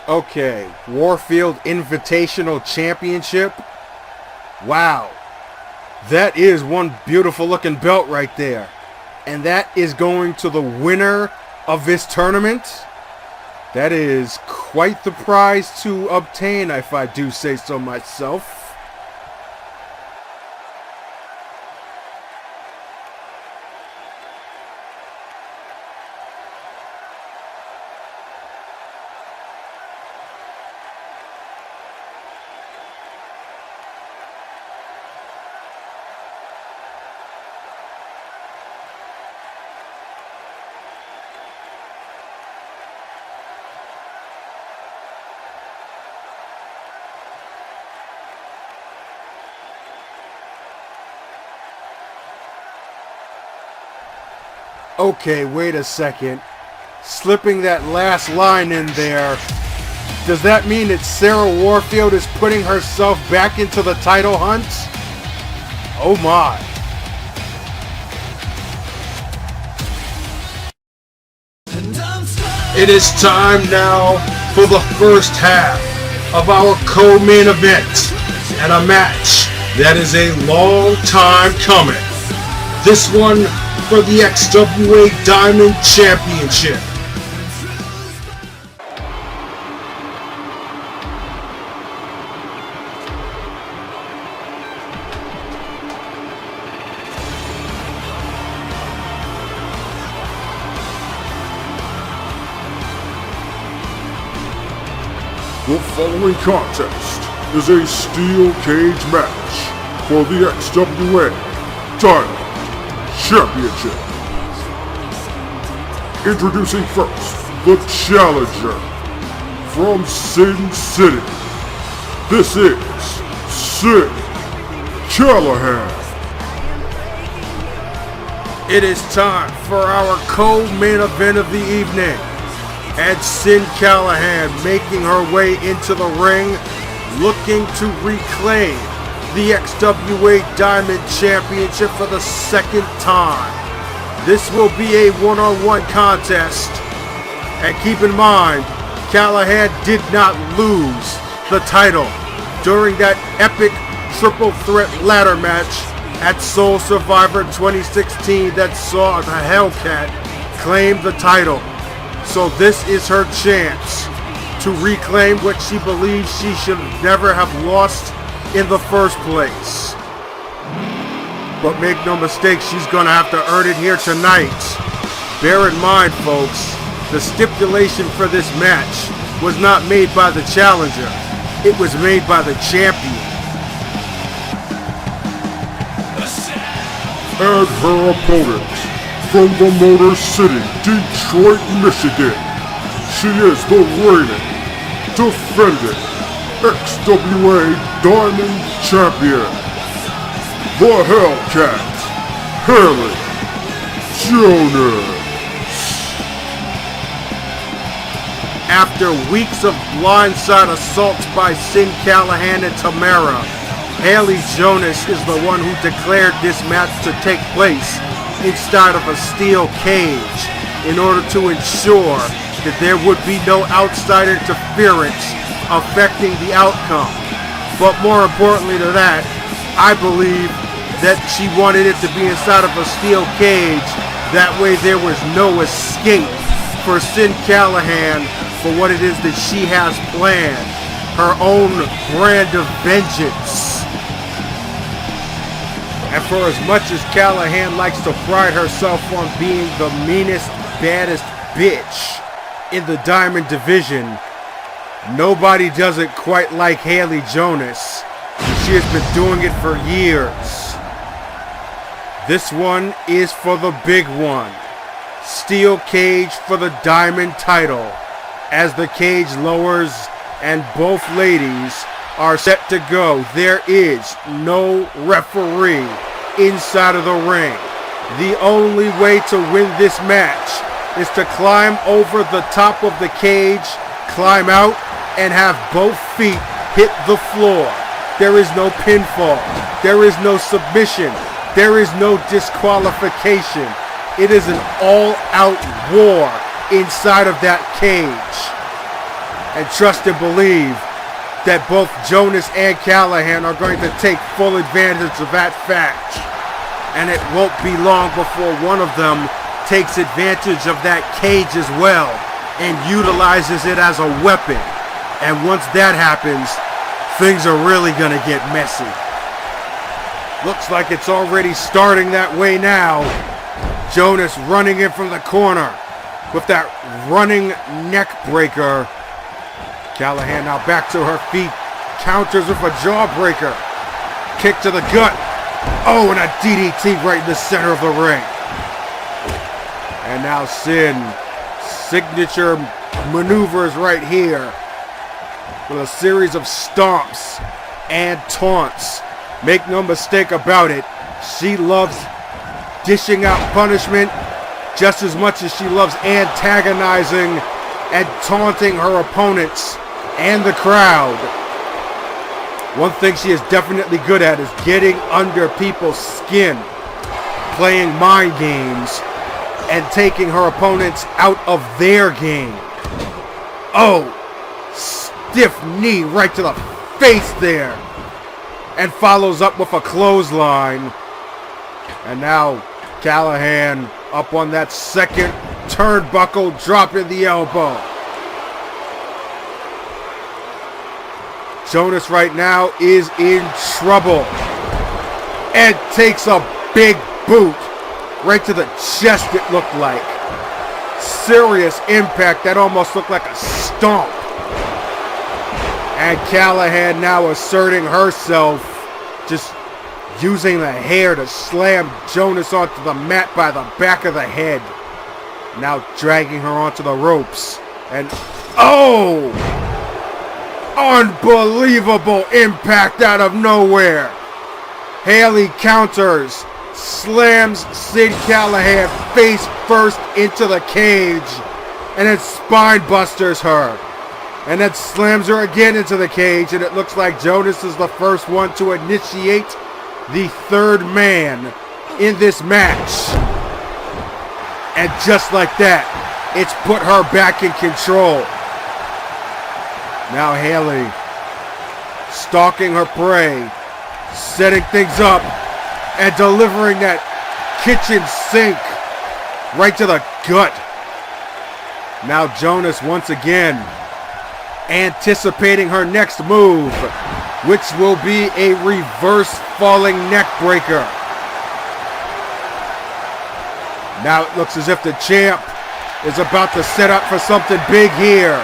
Okay, Warfield Invitational Championship. Wow. That is one beautiful looking belt right there. And that is going to the winner of this tournament. That is quite the prize to obtain, if I do say so myself. Okay, wait a second. Slipping that last line in there. Does that mean that Sarah Warfield is putting herself back into the title hunt? Oh my. It is time now for the first half of our co-main event and a match that is a long time coming. This one for the XWA Diamond Championship. The following contest is a steel cage match for the XWA Diamond Championship. Introducing first, the challenger from Sin City. This is Callahan. It is time for our co-main event of the evening. And Sin Callahan making her way into the ring, looking to reclaim the XWA Diamond Championship for the second time. This will be a one-on-one contest. And keep in mind, Callahan did not lose the title during that epic triple threat ladder match at Soul Survivor 2016 that saw the Hellcat claim the title. So this is her chance to reclaim what she believes she should never have lost in the first place. But make no mistake, she's gonna have to earn it here tonight. Bear in mind, folks, the stipulation for this match was not made by the challenger. It was made by the champion. And her opponent, from the Motor City, Detroit, Michigan, she is the reigning, defending XWA Diamond Champion, the Hellcat, Hayley, Jonas. After weeks of blindside assaults by Sin Callahan and Tamara, Hayley Jonas is the one who declared this match to take place inside of a steel cage in order to ensure that there would be no outside interference affecting the outcome. But more importantly to that, I believe that she wanted it to be inside of a steel cage. That way there was no escape for Sin Callahan for what it is that she has planned. Her own brand of vengeance. And for as much as Callahan likes to pride herself on being the meanest, baddest bitch in the Diamond Division, nobody does it quite like Hayley Jonas. She has been doing it for years. This one is for the big one. Steel cage for the Diamond title. As the cage lowers and both ladies are set to go, there is no referee inside of the ring. The only way to win this match is to climb over the top of the cage, climb out, and have both feet hit the floor. There is no pinfall. There is no submission. There is no disqualification. It is an all-out war inside of that cage. And trust and believe that both Jonas and Callahan are going to take full advantage of that fact. And it won't be long before one of them takes advantage of that cage as well and utilizes it as a weapon. And once that happens, things are really going to get messy. Looks like it's already starting that way now. Jonas running in from the corner with that running neck breaker. Callahan now back to her feet, counters with a jawbreaker. Kick to the gut. Oh, and a DDT right in the center of the ring. And now Sin, signature maneuvers right here with a series of stomps and taunts. Make no mistake about it, she loves dishing out punishment just as much as she loves antagonizing and taunting her opponents and the crowd. One thing she is definitely good at is getting under people's skin, playing mind games, and taking her opponents out of their game. Oh, stiff knee right to the face there. And follows up with a clothesline. And now Callahan up on that second turnbuckle, dropping the elbow. Jonas right now is in trouble and takes a big boot right to the chest, it looked like. Serious impact that almost looked like a stomp. And Callahan now asserting herself, just using the hair to slam Jonas onto the mat by the back of the head. Now dragging her onto the ropes. And oh! Unbelievable impact out of nowhere. Hayley counters, slams Sid Callahan face first into the cage, and then spine busters her. And then slams her again into the cage, and it looks like Jonas is the first one to initiate the third man in this match. And just like that, it's put her back in control. Now Hayley stalking her prey, setting things up, and delivering that kitchen sink right to the gut. Now Jonas once again anticipating her next move, which will be a reverse falling neck breaker. Now it looks as if the champ is about to set up for something big here.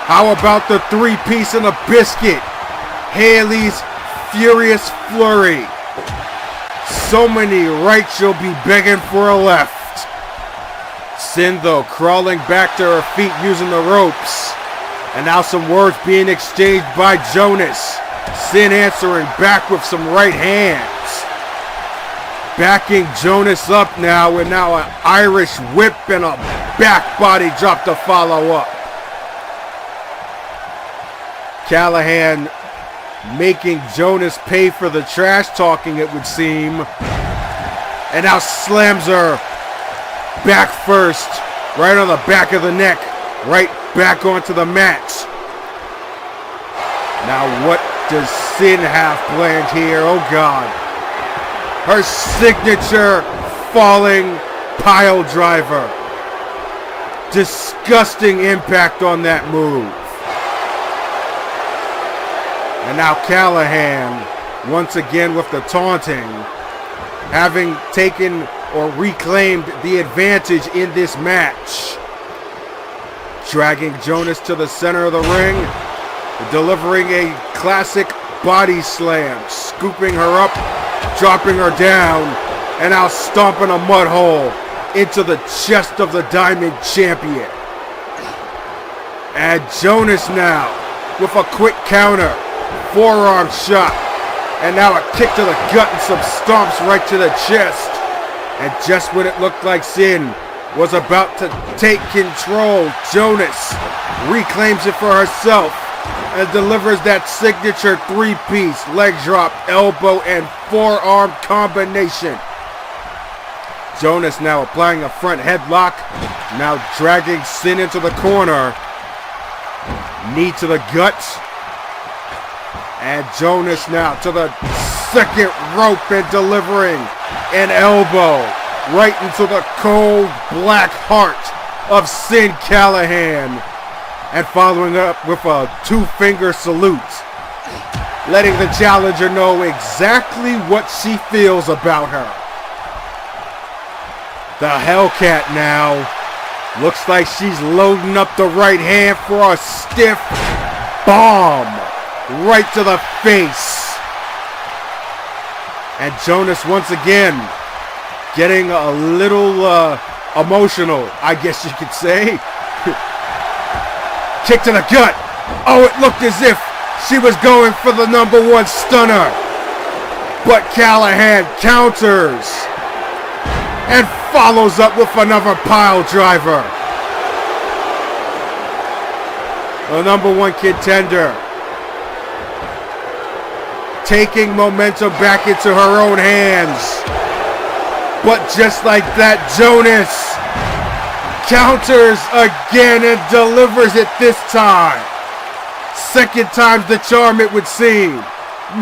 How about the three-piece and a biscuit? Hayley's Furious Flurry. So many rights, you'll be begging for a left. Sin, though, crawling back to her feet using the ropes. And now some words being exchanged by Jonas. Sin answering back with some right hands. Backing Jonas up now, and now an Irish whip and a back body drop to follow up. Callahan making Jonas pay for the trash talking, it would seem. And now slams her back first, right on the back of the neck, right back onto the mat. Now what does Sin have planned here? Oh God. Her signature falling pile driver. Disgusting impact on that move. And now Callahan, once again with the taunting, having taken or reclaimed the advantage in this match. Dragging Jonas to the center of the ring, delivering a classic body slam, scooping her up, dropping her down, and now stomping a mud hole into the chest of the Diamond Champion. And Jonas now with a quick counter, forearm shot, and now a kick to the gut and some stomps right to the chest. And just when it looked like Sin was about to take control, Jonas reclaims it for herself and delivers that signature three-piece leg drop, elbow, and forearm combination. Jonas now applying a front headlock, now dragging Sin into the corner. Knee to the gut. And Jonas now to the second rope and delivering an elbow right into the cold black heart of Sin Callahan. And following up with a two-finger salute, letting the challenger know exactly what she feels about her. The Hellcat now looks like she's loading up the right hand for a stiff bomb right to the face. And Jonas once again getting a little emotional, I guess you could say. Kick to the gut. Oh, it looked as if she was going for the #1 stunner. But Callahan counters and follows up with another pile driver. The #1 contender taking momentum back into her own hands. But just like that, Jonas counters again and delivers it this time. Second time's the charm, it would seem.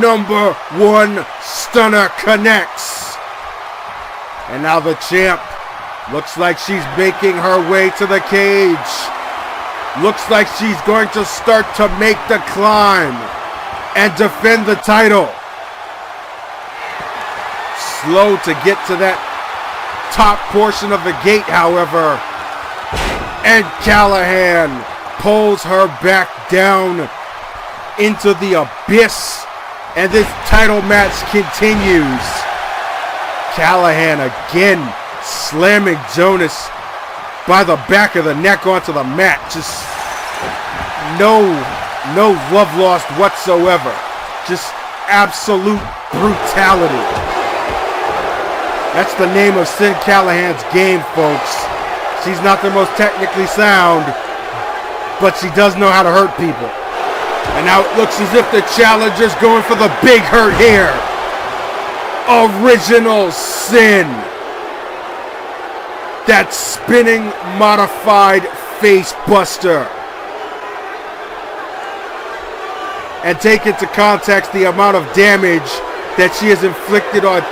#1 stunner connects. And now the champ looks like she's making her way to the cage. Looks like she's going to start to make the climb and defend the title. Slow to get to that top portion of the gate, however. And Callahan pulls her back down into the abyss. And this title match continues. Callahan again slamming Jonas by the back of the neck onto the mat. Just no love lost whatsoever. Just absolute brutality. That's the name of Sin Callahan's game, folks. She's not the most technically sound, but she does know how to hurt people. And now it looks as if the challenger's going for the big hurt here. Original Sin. That spinning modified face buster. And take into context the amount of damage that she has inflicted on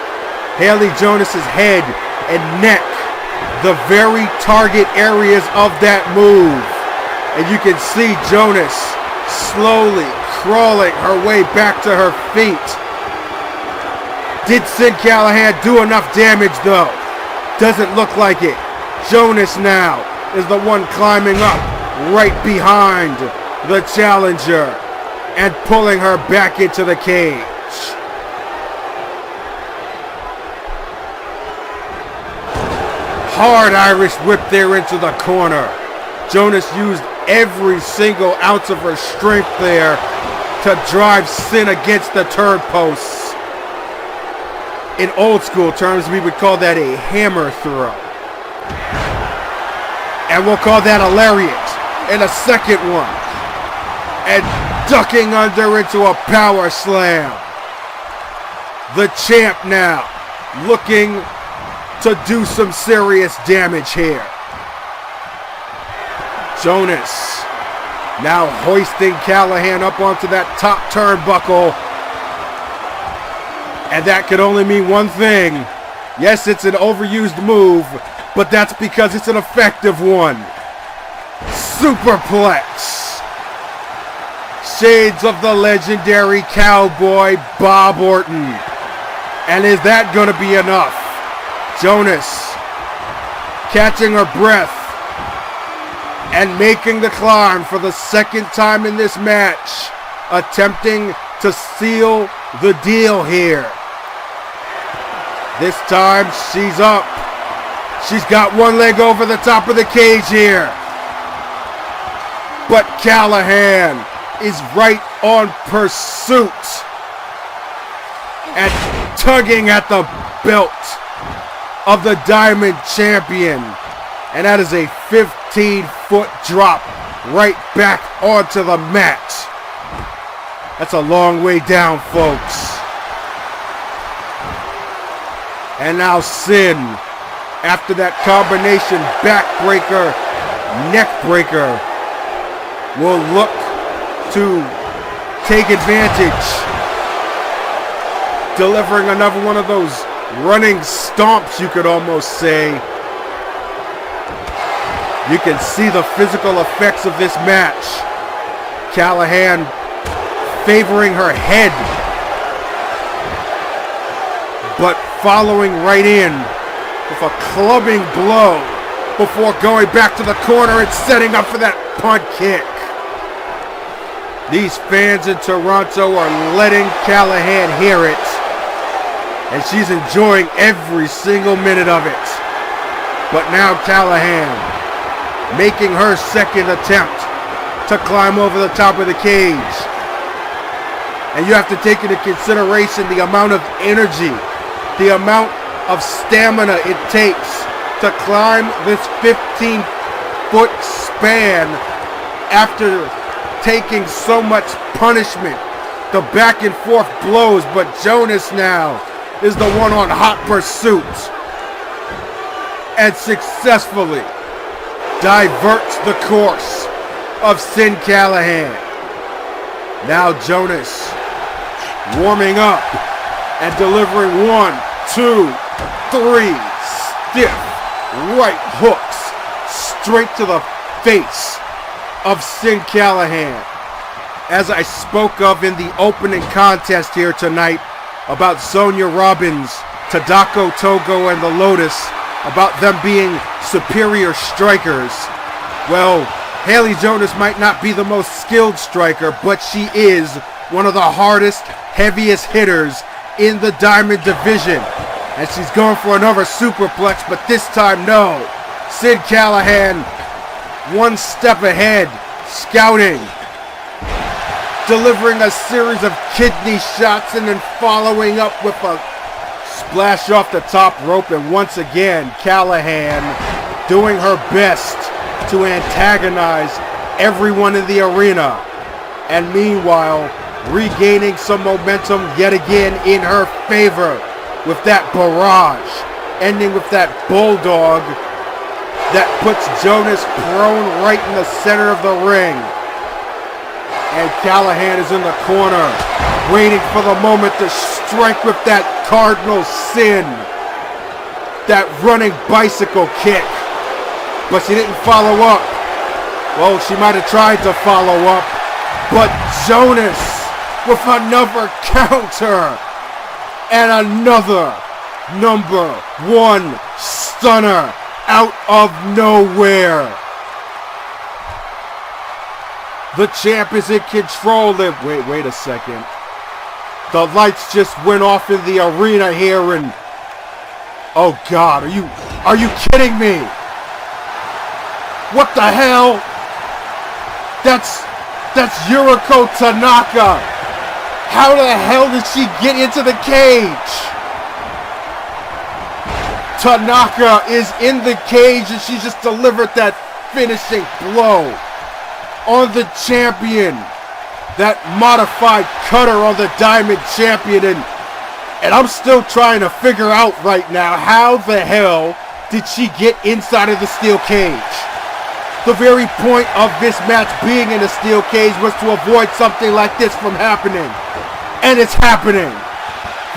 Hayley Jonas's head and neck. The very target areas of that move. And you can see Jonas slowly crawling her way back to her feet. Did Sin Callahan do enough damage though? Doesn't look like it. Jonas now is the one climbing up right behind the challenger and pulling her back into the cage. Hard Irish whip there into the corner. Jonas used every single ounce of her strength there to drive Sin against the turnposts. In old school terms, we would call that a hammer throw. And we'll call that a lariat. And a second one. And ducking under into a power slam. The champ now looking to do some serious damage here. Jonas now hoisting Callahan up onto that top turnbuckle. And that could only mean one thing. Yes, it's an overused move, but that's because it's an effective one. Superplex. Shades of the legendary cowboy Bob Orton. And is that going to be enough? Jonas catching her breath and making the climb for the second time in this match, attempting to seal the deal here. This time she's up. She's got one leg over the top of the cage here. But Callahan is right on pursuit and tugging at the belt of the Diamond Champion. And that is a 15-foot drop right back onto the mat. That's a long way down, folks. And now Sin, after that combination backbreaker, neckbreaker, will look to take advantage, delivering another one of those running stomps, you could almost say. You can see the physical effects of this match. Callahan favoring her head, but following right in with a clubbing blow before going back to the corner and setting up for that punt kick. These fans in Toronto are letting Callahan hear it, and she's enjoying every single minute of it. But now Callahan making her second attempt to climb over the top of the cage. And you have to take into consideration the amount of energy, the amount of stamina it takes to climb this 15-foot span after taking so much punishment, the back and forth blows. But Jonas now is the one on hot pursuit and successfully diverts the course of Sin Callahan. Now Jonas warming up and delivering 1, 2, 3 stiff right hooks straight to the face of Sin Callahan. As I spoke of in the opening contest here tonight about Sonya Robbins, Tadako Togo, and the Lotus, about them being superior strikers. Well, Hayley Jonas might not be the most skilled striker, but she is one of the hardest, heaviest hitters in the Diamond division. And she's going for another superplex, but this time, no. Sin Callahan, one step ahead, scouting, delivering a series of kidney shots and then following up with a splash off the top rope. And once again, Callahan doing her best to antagonize everyone in the arena. And meanwhile, regaining some momentum yet again in her favor with that barrage, ending with that bulldog that puts Jonas prone right in the center of the ring. And Callahan is in the corner, waiting for the moment to strike with that Cardinal Sin, that running bicycle kick. But she didn't follow up. Well, she might have tried to follow up, but Jonas with another counter and another #1 stunner out of nowhere. The champ is in control. Wait a second. The lights just went off in the arena here, and oh God, are you kidding me? What the hell? That's Yuriko Tanaka. How the hell did she get into the cage? Tanaka is in the cage, and she just delivered that finishing blow on the champion. That modified cutter on the Diamond Champion, and I'm still trying to figure out right now, how the hell did she get inside of the steel cage? The very point of this match being in a steel cage was to avoid something like this from happening. And it's happening.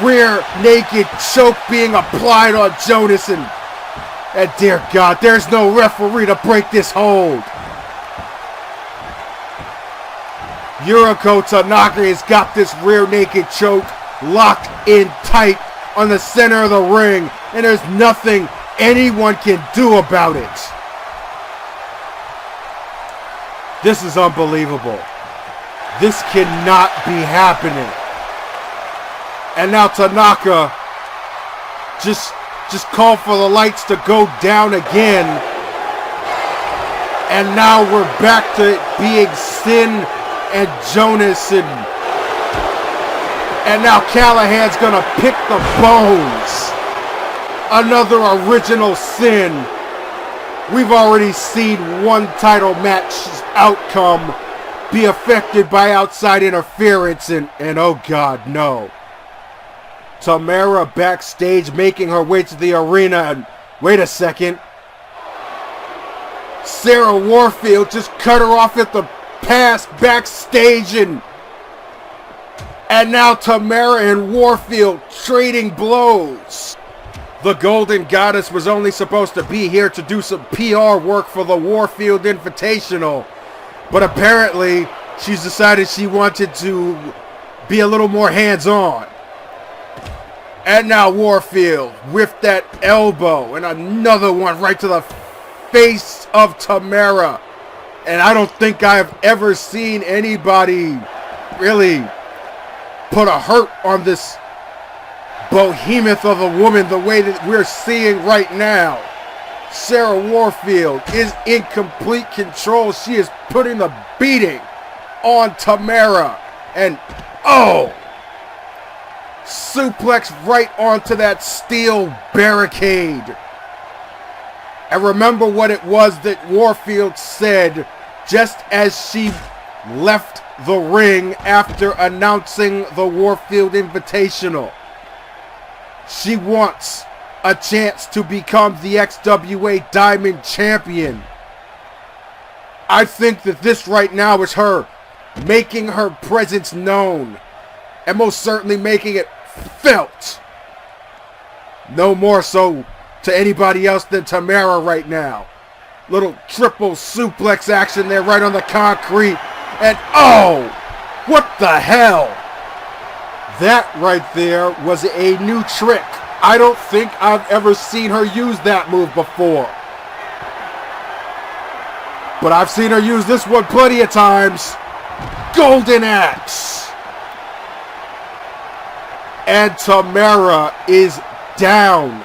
Rear naked choke being applied on Jonas, and dear God, there's no referee to break this hold. Yuriko Tanaka has got this rear naked choke locked in tight on the center of the ring, and there's nothing anyone can do about it. This is unbelievable. This cannot be happening. And now Tanaka just called for the lights to go down again. And now we're back to being Sin and Jonas, and now Callahan's gonna pick the bones. Another original Sin. We've already seen one title match's outcome be affected by outside interference, and oh God, no. Tamara backstage making her way to the arena, and wait a second. Sarah Warfield just cut her off at the pass backstage, and now Tamara and Warfield trading blows. The Golden Goddess was only supposed to be here to do some PR work for the Warfield Invitational, but apparently she's decided she wanted to be a little more hands-on. And now Warfield with that elbow, and another one right to the face of Tamara. And I don't think I've ever seen anybody really put a hurt on this behemoth of a woman the way that we're seeing right now. Sarah Warfield is in complete control. She is putting the beating on Tamara. And oh! Suplex right onto that steel barricade. And remember what it was that Warfield said just as she left the ring after announcing the Warfield Invitational. She wants a chance to become the XWA Diamond Champion. I think that this right now is her making her presence known, and most certainly making it felt. No more so to anybody else than Tamara right now. Little triple suplex action there right on the concrete. And oh, what the hell? That right there was a new trick. I don't think I've ever seen her use that move before. But I've seen her use this one plenty of times. Golden Axe. And Tamara is down.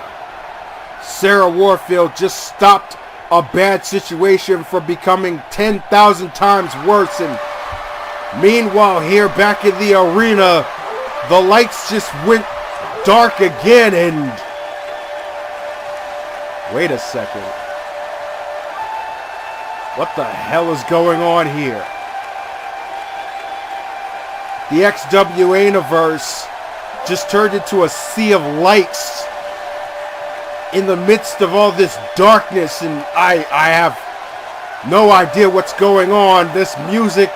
Sarah Warfield just stopped a bad situation from becoming 10,000 times worse. And meanwhile, here back in the arena, the lights just went dark again. And wait a second. What the hell is going on here? The XWA universe just turned into a sea of lights in the midst of all this darkness, and I have no idea what's going on. This music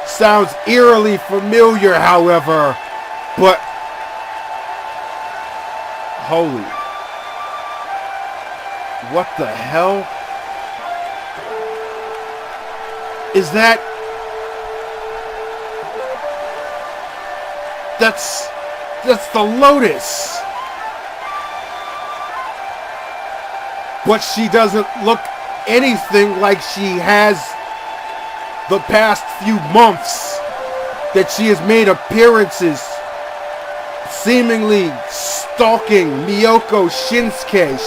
sounds eerily familiar, however, but holy, what the hell is that? That's the Lotus. but she doesn't look anything like she has the past few months that she has made appearances seemingly stalking Miyoko Shinsuke.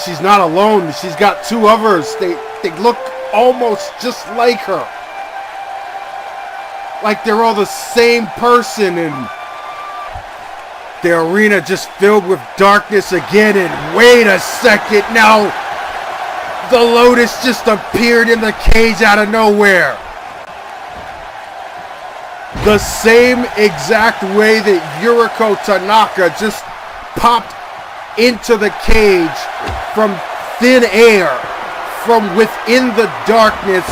She's not alone. She's got two others. They look almost just like her. Like they're all the same person, and the arena just filled with darkness again. And wait a second, now the Lotus just appeared in the cage out of nowhere. The same exact way that Yuriko Tanaka just popped into the cage from thin air, from within the darkness.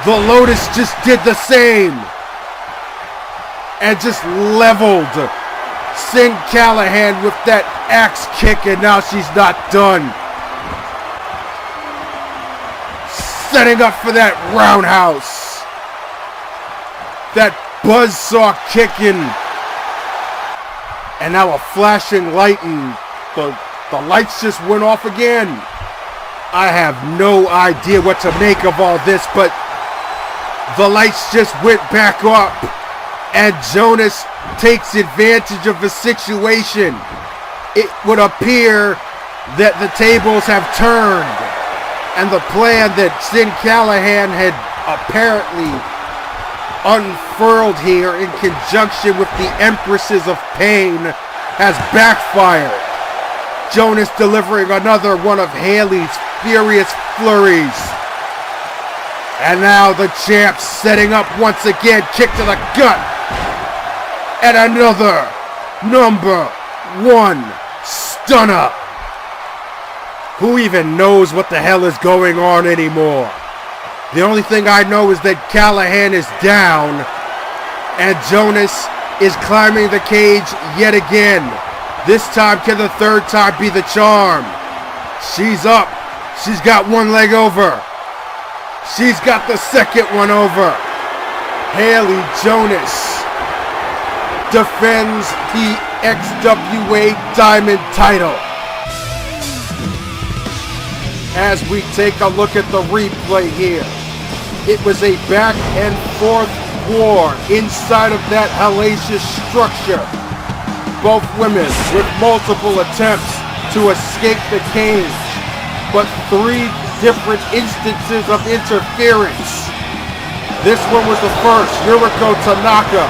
The Lotus just did the same and just leveled Sin Callahan with that axe kick, and now she's not done. Setting up for that roundhouse. That buzzsaw kicking. And now a flashing light, and the lights just went off again. I have no idea what to make of all this, but the lights just went back up, and Jonas takes advantage of the situation. It would appear that the tables have turned, and the plan that Sin Callahan had apparently unfurled here in conjunction with the Empresses of Pain has backfired. Jonas delivering another one of Hayley's furious flurries. And now the champ setting up once again, kick to the gut. And another #1 stunner. Who even knows what the hell is going on anymore? The only thing I know is that Callahan is down, and Jonas is climbing the cage yet again. This time, can the third time be the charm? She's up. She's got one leg over. She's got the second one over. Hayley Jonas defends the XWA Diamond title. As we take a look at the replay here, it was a back and forth war inside of that hellacious structure. Both women with multiple attempts to escape the cage, but 3 different instances of interference. This one was the first, Yuriko Tanaka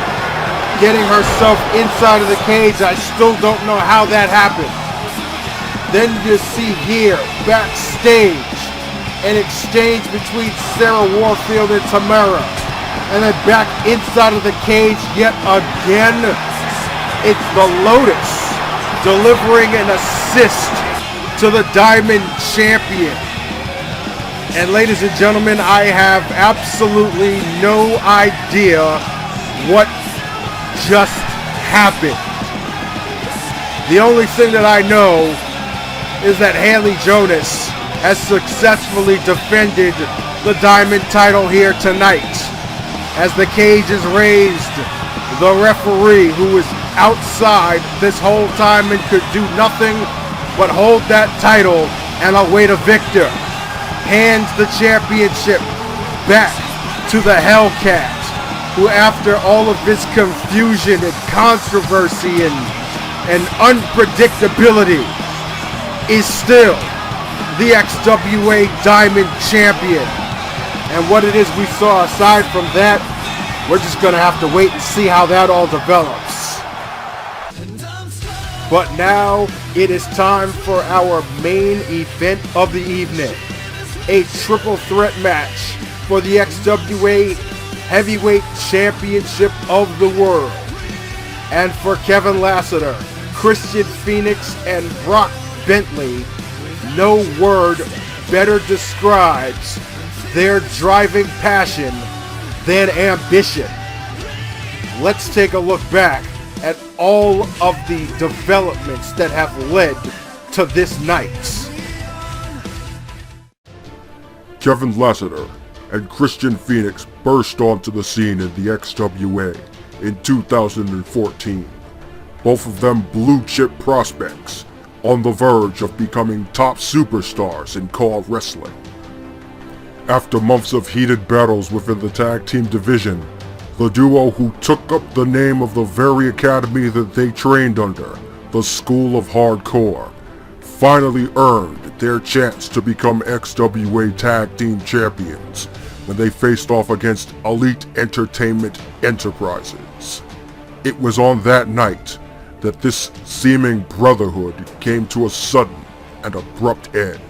getting herself inside of the cage. I still don't know how that happened. Then you see here, backstage, an exchange between Sarah Warfield and Tamara. And then back inside of the cage yet again, it's the Lotus delivering an assist to the Diamond Champion. And ladies and gentlemen, I have absolutely no idea what just happened. The only thing that I know is that Hayley Jonas has successfully defended the Diamond title here tonight. As the cage is raised, the referee, who was outside this whole time and could do nothing but hold that title and await a victor, hands the championship back to the Hellcat, who after all of this confusion and controversy and unpredictability is still the XWA Diamond Champion. And what it is we saw aside from that, we're just gonna have to wait and see how that all develops. But now it is time for our main event of the evening. A triple threat match for the XWA Heavyweight Championship of the world. And for Kevin Lassiter, Krystian Fenix, and Brock Bentley, no word better describes their driving passion than ambition. Let's take a look back at all of the developments that have led to this night. Kevin Lassiter and Krystian Fenix burst onto the scene in the XWA in 2014. both of them blue-chip prospects, on the verge of becoming top superstars in CAWS wrestling. After months of heated battles within the tag team division, the duo who took up the name of the very academy that they trained under, the School of Hardcore, finally earned their chance to become XWA Tag Team Champions when they faced off against Elite Entertainment Enterprises. It was on that night that this seeming brotherhood came to a sudden and abrupt end.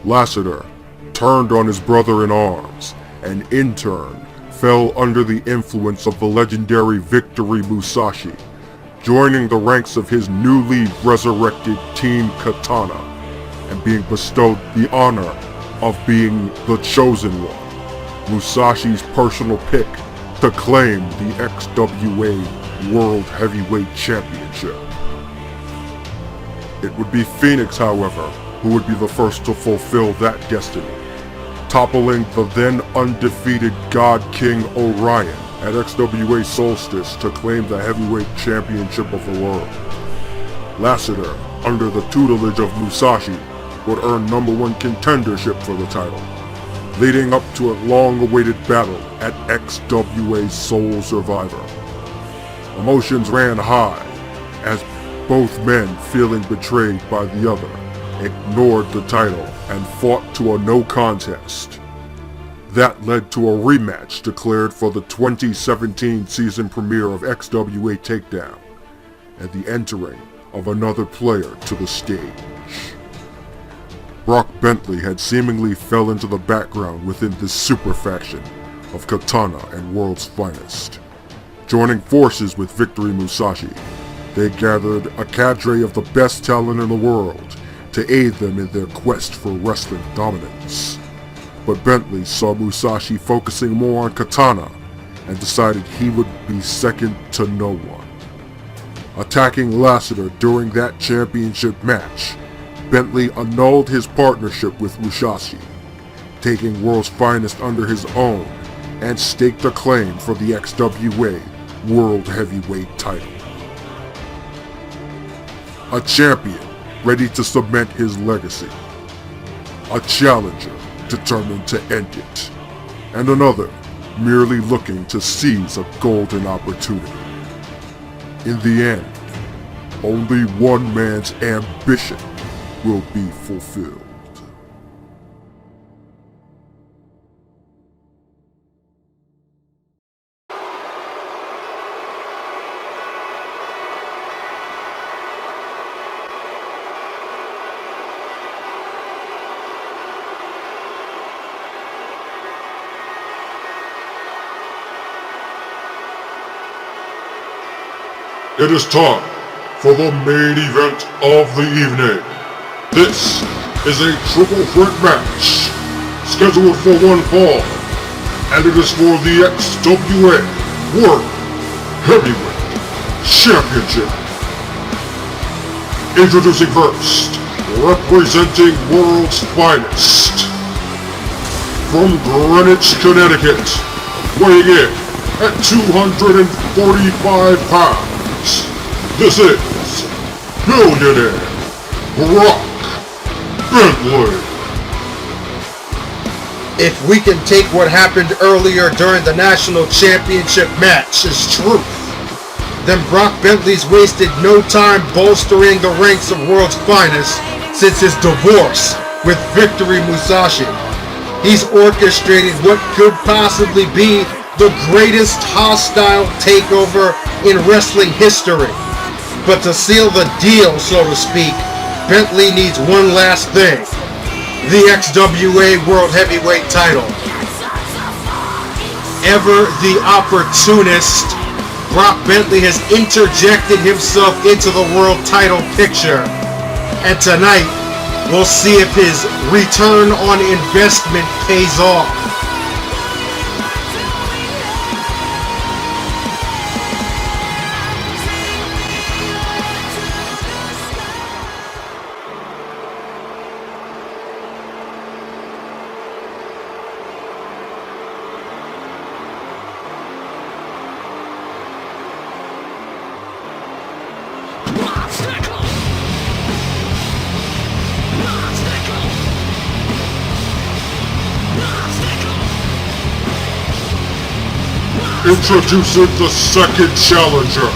Lassiter turned on his brother-in-arms and in turn fell under the influence of the legendary Victory Musashi, joining the ranks of his newly resurrected Team Katana and being bestowed the honor of being the chosen one, Musashi's personal pick to claim the XWA World Heavyweight Championship. It would be Fenix, however, who would be the first to fulfill that destiny, toppling the then undefeated God King Orion at XWA Solstice to claim the Heavyweight Championship of the world. Lassiter, under the tutelage of Musashi, would earn #1 contendership for the title, leading up to a long-awaited battle at XWA Soul Survivor. Emotions ran high as both men, feeling betrayed by the other, ignored the title and fought to a no contest. That led to a rematch declared for the 2017 season premiere of XWA Takedown, and the entering of another player to the stage. Brock Bentley had seemingly fell into the background within this super faction of Katana and World's Finest. Joining forces with Victory Musashi, they gathered a cadre of the best talent in the world to aid them in their quest for wrestling dominance. But Bentley saw Musashi focusing more on Katana and decided he would be second to no one. Attacking Lassiter during that championship match, Bentley annulled his partnership with Musashi, taking World's Finest under his own and staked a claim for the XWA World Heavyweight title. A champion ready to cement his legacy. A challenger determined to end it. And another merely looking to seize a golden opportunity. In the end, only one man's ambition will be fulfilled. It is time for the main event of the evening. This is a triple threat match, scheduled for one fall, and it is for the XWA World Heavyweight Championship. Introducing first, representing World's Finest, from Greenwich, Connecticut, weighing in at 245 pounds. This is Billionaire Brock Bentley. If we can take what happened earlier during the national championship match as truth, then Brock Bentley's wasted no time bolstering the ranks of World's Finest since his divorce with Victory Musashi. He's orchestrated what could possibly be the greatest hostile takeover in wrestling history. But to seal the deal, so to speak, Bentley needs one last thing: the XWA World Heavyweight title. Ever the opportunist, Brock Bentley has interjected himself into the world title picture. And tonight, we'll see if his return on investment pays off. Introducing the second challenger,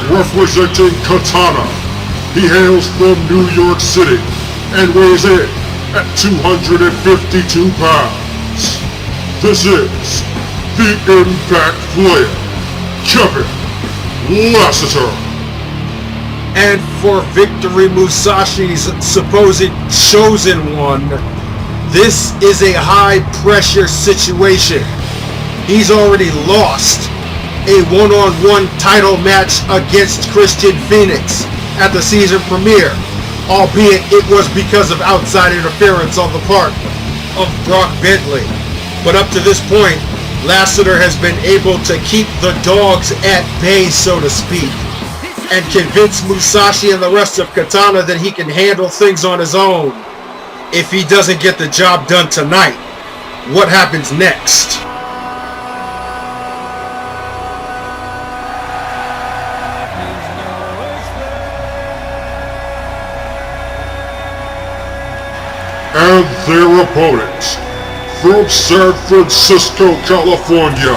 representing Katana. He hails from New York City and weighs in at 252 pounds. This is the Impact Player, Kevin Lassiter. And for Victory Musashi's supposed chosen one, this is a high-pressure situation. He's already lost a one-on-one title match against Krystian Fenix at the season premiere, albeit it was because of outside interference on the part of Brock Bentley. But up to this point, Lassiter has been able to keep the dogs at bay, so to speak, and convince Musashi and the rest of Katana that he can handle things on his own. If he doesn't get the job done tonight, what happens next? And their opponent, from San Francisco, California,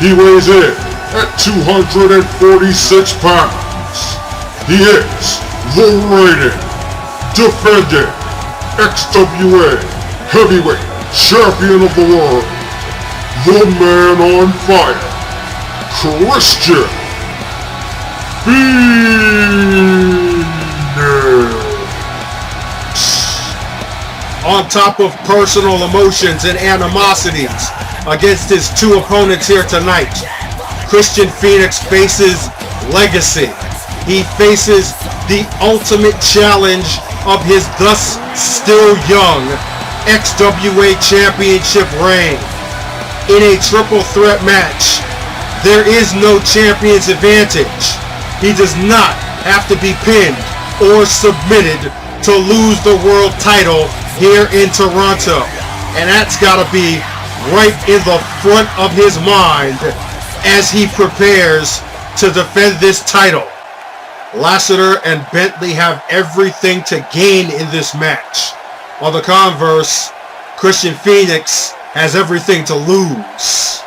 he weighs in at 246 pounds. He is the reigning, defending XWA Heavyweight Champion of the World, the man on fire, Krystian Fenix. On top of personal emotions and animosities against his two opponents here tonight, Krystian Fenix faces legacy. He faces the ultimate challenge of his thus still young XWA Championship reign. In a triple threat match, there is no champion's advantage. He does not have to be pinned or submitted to lose the world title here in Toronto. And that's gotta be right in the front of his mind as he prepares to defend this title. Lassiter and Bentley have everything to gain in this match. On the converse, Krystian Fenix has everything to lose.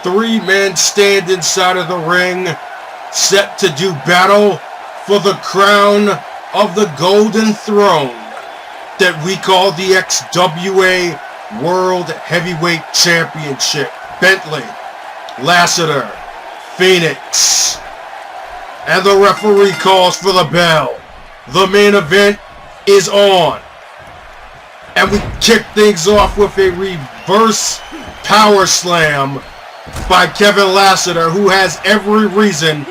Three men stand inside of the ring, set to do battle for the crown of the Golden Throne that we call the XWA World Heavyweight Championship. Bentley, Lassiter, Fenix, and the referee calls for the bell. The main event is on. And we kick things off with a reverse power slam by Kevin Lassiter, who has every reason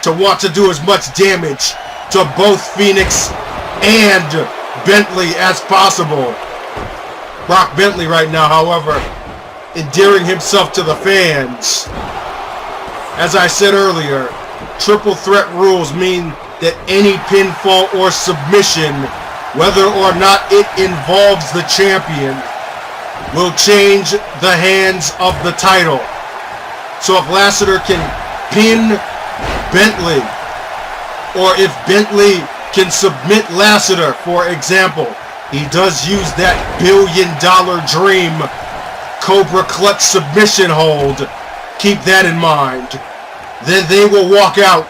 to want to do as much damage to both Fenix and Bentley as possible. Brock Bentley right now, however, endearing himself to the fans. As I said earlier, triple threat rules mean that any pinfall or submission, whether or not it involves the champion, will change the hands of the title. So if Lassiter can pin Bentley, or if Bentley can submit Lassiter, for example, he does use that $1 billion dream Cobra Clutch submission hold, keep that in mind, then they will walk out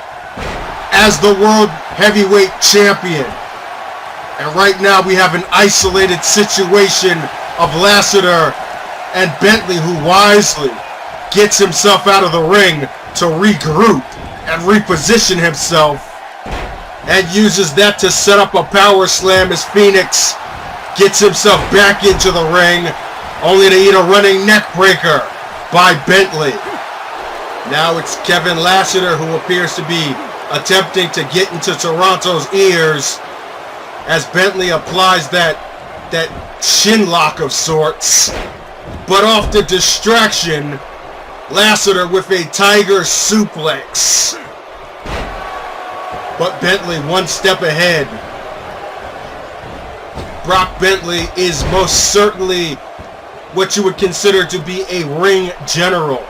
as the World Heavyweight Champion. And right now we have an isolated situation of Lassiter and Bentley, who wisely gets himself out of the ring to regroup and reposition himself, and uses that to set up a power slam as Fenix gets himself back into the ring, only to eat a running neck breaker by Bentley. Now it's Kevin Lassiter who appears to be attempting to get into Toronto's ears as Bentley applies that shin lock of sorts. But off the distraction, Lassiter with a tiger suplex. But Bentley one step ahead. Brock Bentley is most certainly what you would consider to be a ring general.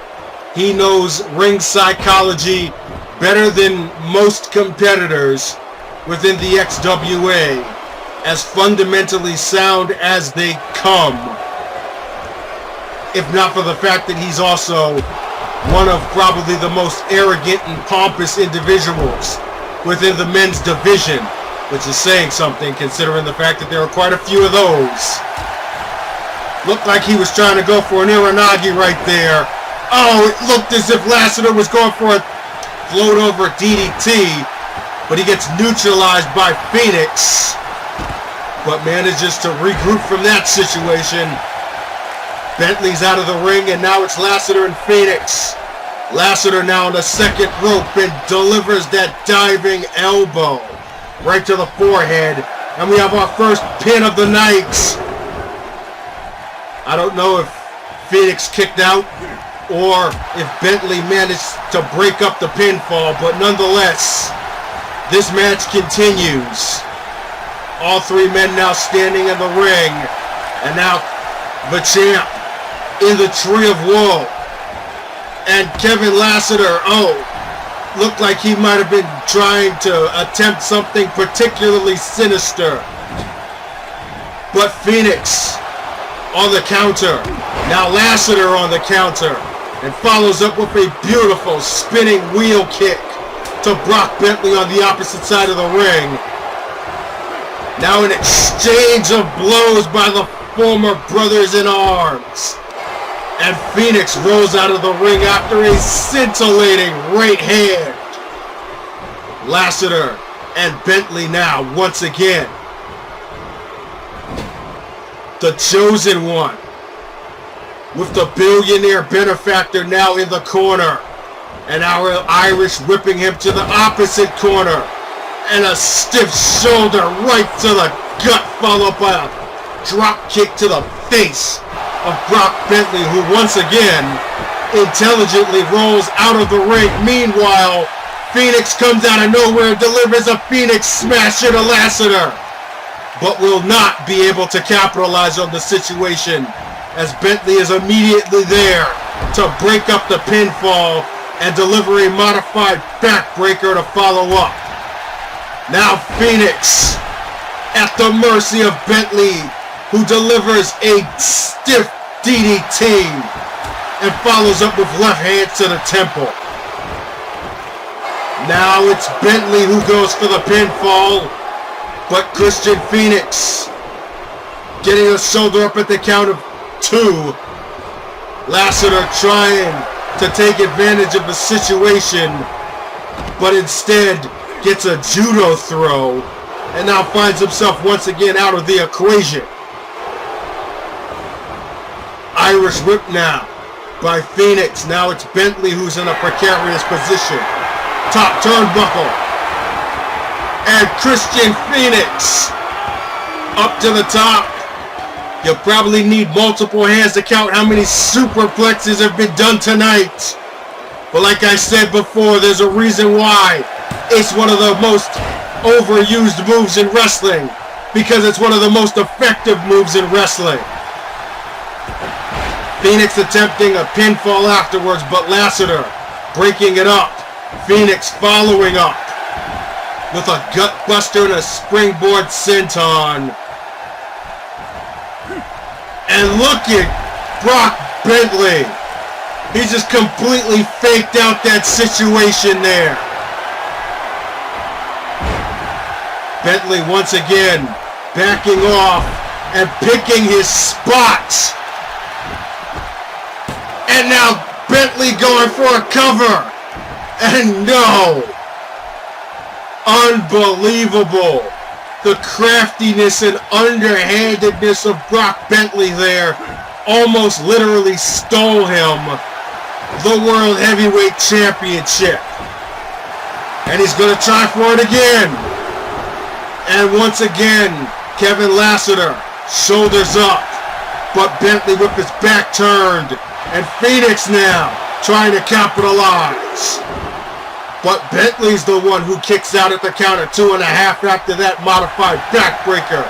He knows ring psychology better than most competitors within the XWA. as fundamentally sound as they come. If not for the fact that he's also one of probably the most arrogant and pompous individuals within the men's division, which is saying something considering the fact that there are quite a few of those. Looked like he was trying to go for an Uranagi right there. Oh, it looked as if Lassiter was going for a float over DDT, but he gets neutralized by Fenix, but manages to regroup from that situation. Bentley's out of the ring, and now it's Lassiter and Fenix. Lassiter now on the second rope and delivers that diving elbow right to the forehead. And we have our first pin of the night. I don't know if Fenix kicked out or if Bentley managed to break up the pinfall, but nonetheless, this match continues. All three men now standing in the ring, and now the champ in the Tree of Woe. And Kevin Lassiter, looked like he might have been trying to attempt something particularly sinister. But Fenix on the counter. Now Lassiter on the counter. And follows up with a beautiful spinning wheel kick to Brock Bentley on the opposite side of the ring. Now an exchange of blows by the former brothers in arms. And Fenix rolls out of the ring after a scintillating right hand. Lassiter and Bentley now once again. The chosen one. With the billionaire benefactor now in the corner. And our Irish whipping him to the opposite corner. And a stiff shoulder right to the gut, followed by a drop kick to the face of Brock Bentley, who once again intelligently rolls out of the ring. Meanwhile, Fenix comes out of nowhere and delivers a Phoenix smasher to Lassiter, but will not be able to capitalize on the situation, as Bentley is immediately there to break up the pinfall and deliver a modified backbreaker to follow up. Now Fenix at the mercy of Bentley, who delivers a stiff DDT and follows up with left hand to the temple. Now it's Bentley who goes for the pinfall, but Krystian Fenix getting a shoulder up at the count of 2. Lassiter trying to take advantage of the situation, but instead gets a judo throw and now finds himself once again out of the equation. Irish whip now by Fenix. Now it's Bentley who's in a precarious position. Top turnbuckle. And Krystian Fenix up to the top. You'll probably need multiple hands to count how many superplexes have been done tonight. But like I said before, there's a reason why it's one of the most overused moves in wrestling. Because it's one of the most effective moves in wrestling. Fenix attempting a pinfall afterwards, but Lassiter breaking it up. Fenix following up with a gut buster and a springboard senton. And look at Brock Bentley. He just completely faked out that situation there. Bentley once again backing off and picking his spots. And now Bentley going for a cover. And no. Unbelievable. The craftiness and underhandedness of Brock Bentley there almost literally stole him the World Heavyweight Championship. And he's going to try for it again. And once again, Kevin Lassiter shoulders up. But Bentley with his back turned. And Fenix now trying to capitalize. But Bentley's the one who kicks out at the count of 2.5 after that modified backbreaker.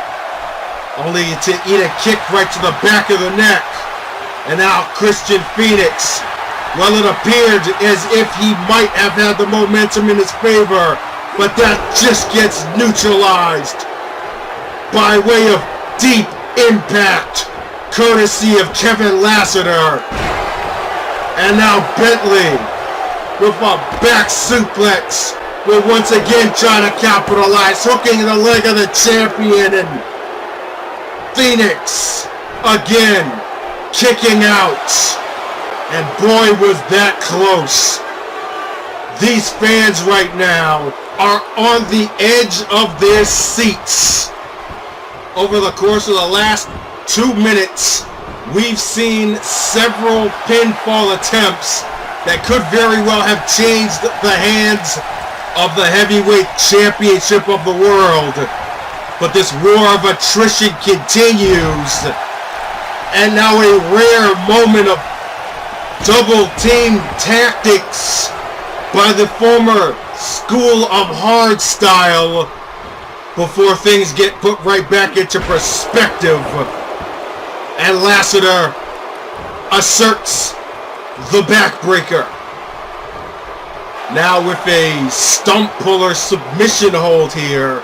Only to eat a kick right to the back of the neck. And now Krystian Fenix. Well, it appeared as if he might have had the momentum in his favor. But that just gets neutralized. by way of deep impact, courtesy of Kevin Lassiter. And now Bentley with a back suplex will once again try to capitalize, hooking the leg of the champion, and Fenix again kicking out. And boy, was that close. These fans right now are on the edge of their seats. Over the course of the last 2 minutes, we've seen several pinfall attempts that could very well have changed the hands of the heavyweight championship of the world. But this war of attrition continues. And now a rare moment of double team tactics by the former School of Hardstyle before things get put right back into perspective. And Lassiter asserts the backbreaker. Now with a stump puller submission hold here,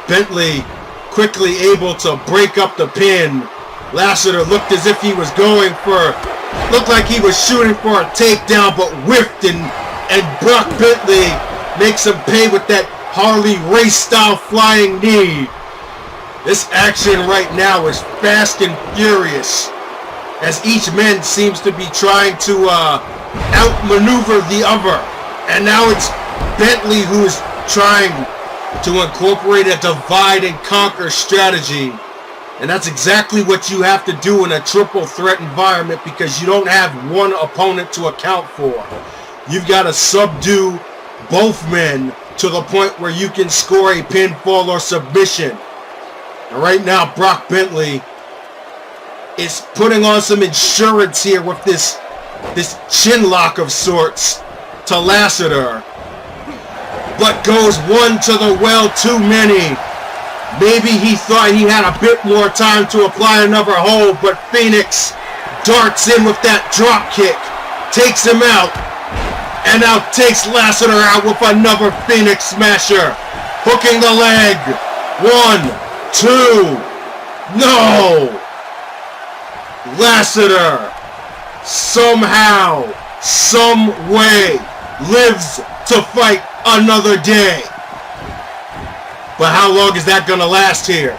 Bentley quickly able to break up the pin. Lassiter looked as if he was going for, looked like he was shooting for a takedown, but whiffed, and Brock Bentley makes him pay with that Harley Race style flying knee. This action right now is fast and furious, as each man seems to be trying to outmaneuver the other. And now it's Bentley who is trying to incorporate a divide and conquer strategy. And that's exactly what you have to do in a triple threat environment, because you don't have one opponent to account for. You've got to subdue both men to the point where you can score a pinfall or submission. And right now, Brock Bentley is putting on some insurance here with this chin lock of sorts to Lassiter. But goes one to the well too many. Maybe he thought he had a bit more time to apply another hold, but Fenix darts in with that drop kick, takes him out, and now takes Lassiter out with another Fenix smasher, hooking the leg. 1, 2, no! Lassiter somehow, some way lives to fight another day. But how long is that gonna last here?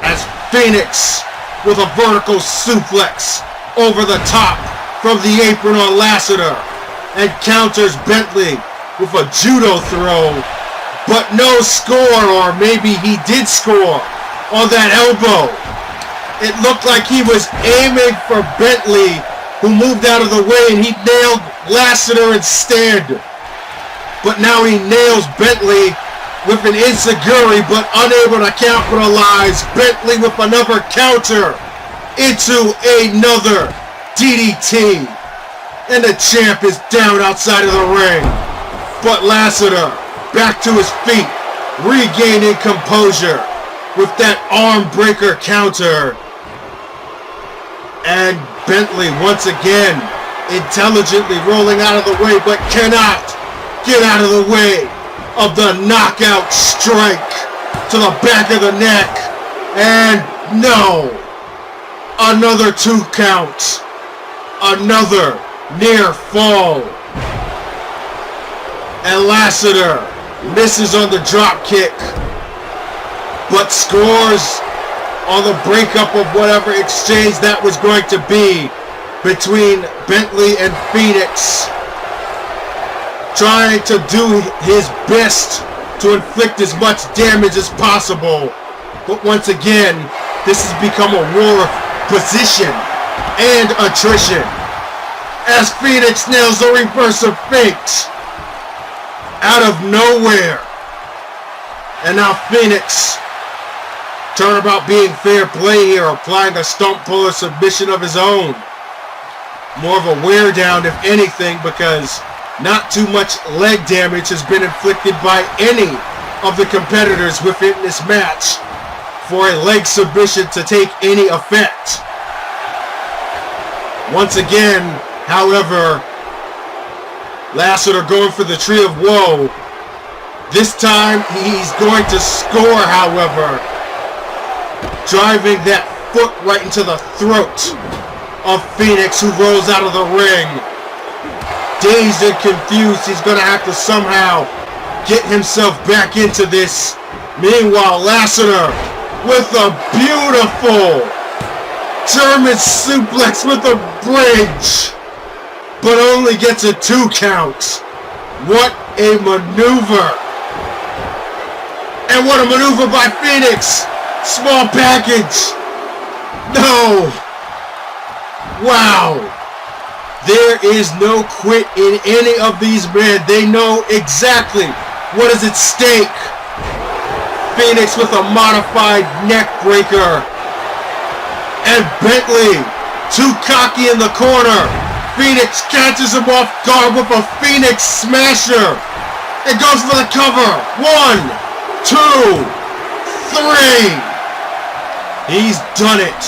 As Fenix with a vertical suplex over the top from the apron on Lassiter, and counters Bentley with a judo throw, but no score, or maybe he did score on that elbow. It looked like he was aiming for Bentley, who moved out of the way, and he nailed Lassiter instead. But now he nails Bentley with an enziguri, but unable to capitalize. Bentley with another counter into another DDT. And the champ is down outside of the ring. But Lassiter back to his feet, regaining composure with that arm breaker counter. And Bentley once again intelligently rolling out of the way, but cannot get out of the way of the knockout strike to the back of the neck. And no, another 2 count, another near fall, and Lassiter misses on the drop kick, but scores on the breakup of whatever exchange that was going to be between Bentley and Fenix, trying to do his best to inflict as much damage as possible. But once again, this has become a war of position and attrition, as Fenix nails the reverse of fate out of nowhere. And now Fenix, turnabout being fair play here, applying a stump puller submission of his own. More of a wear down, if anything, because not too much leg damage has been inflicted by any of the competitors within this match for a leg submission to take any effect. Once again, however, Lassiter going for the Tree of Woe. This time he's going to score, however, driving that foot right into the throat of Fenix, who rolls out of the ring. Dazed and confused, he's gonna have to somehow get himself back into this. Meanwhile, Lassiter with a beautiful German suplex with a bridge, but only gets a 2 count. What a maneuver. And what a maneuver by Fenix. Small package. No. Wow. There is no quit in any of these men. They know exactly what is at stake. Fenix with a modified neck breaker. And Bentley, too cocky in the corner. Fenix catches him off guard with a Fenix smasher. And goes for the cover. 1, 2, 3. He's done it.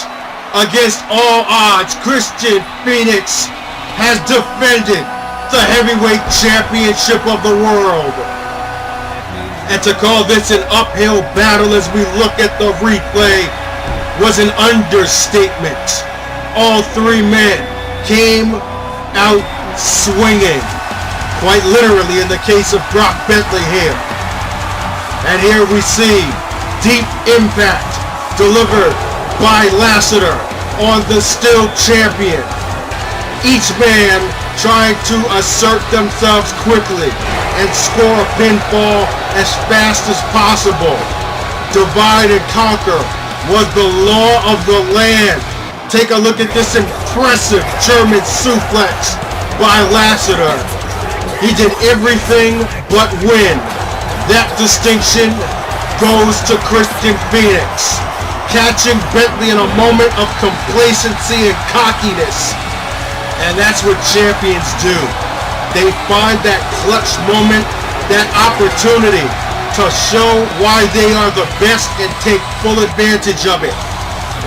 Against all odds, Krystian Fenix has defended the heavyweight championship of the world. And to call this an uphill battle as we look at the replay was an understatement. All 3 men came out swinging. Quite literally in the case of Brock Bentley here. And here we see deep impact delivered by Lassiter on the still champion. Each man trying to assert themselves quickly and score a pinfall as fast as possible. Divide and conquer was the law of the land. Take a look at this impressive German suplex by Lassiter. He did everything but win. That distinction goes to Krystian Fenix, catching Bentley in a moment of complacency and cockiness. And that's what champions do. They find that clutch moment, that opportunity to show why they are the best and take full advantage of it.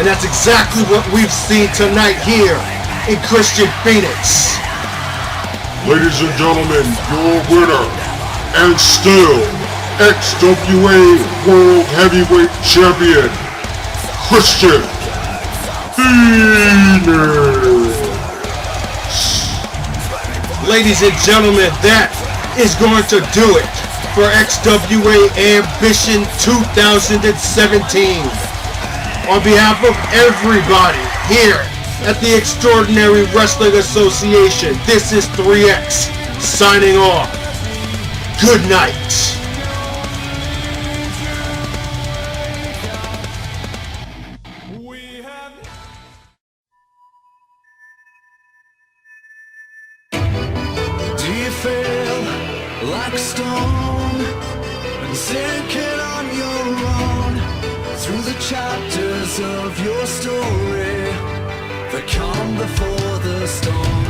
And that's exactly what we've seen tonight here in Krystian Fenix. Ladies and gentlemen, your winner, and still XWA World Heavyweight Champion, Krystian Fenix. Ladies and gentlemen, that is going to do it for XWA Ambition 2017. On behalf of everybody here at the Extraordinary Wrestling Association, this is 3X signing off. Good night. Do you feel like a stone and sinking on your own through the chapters of your story that come before the storm?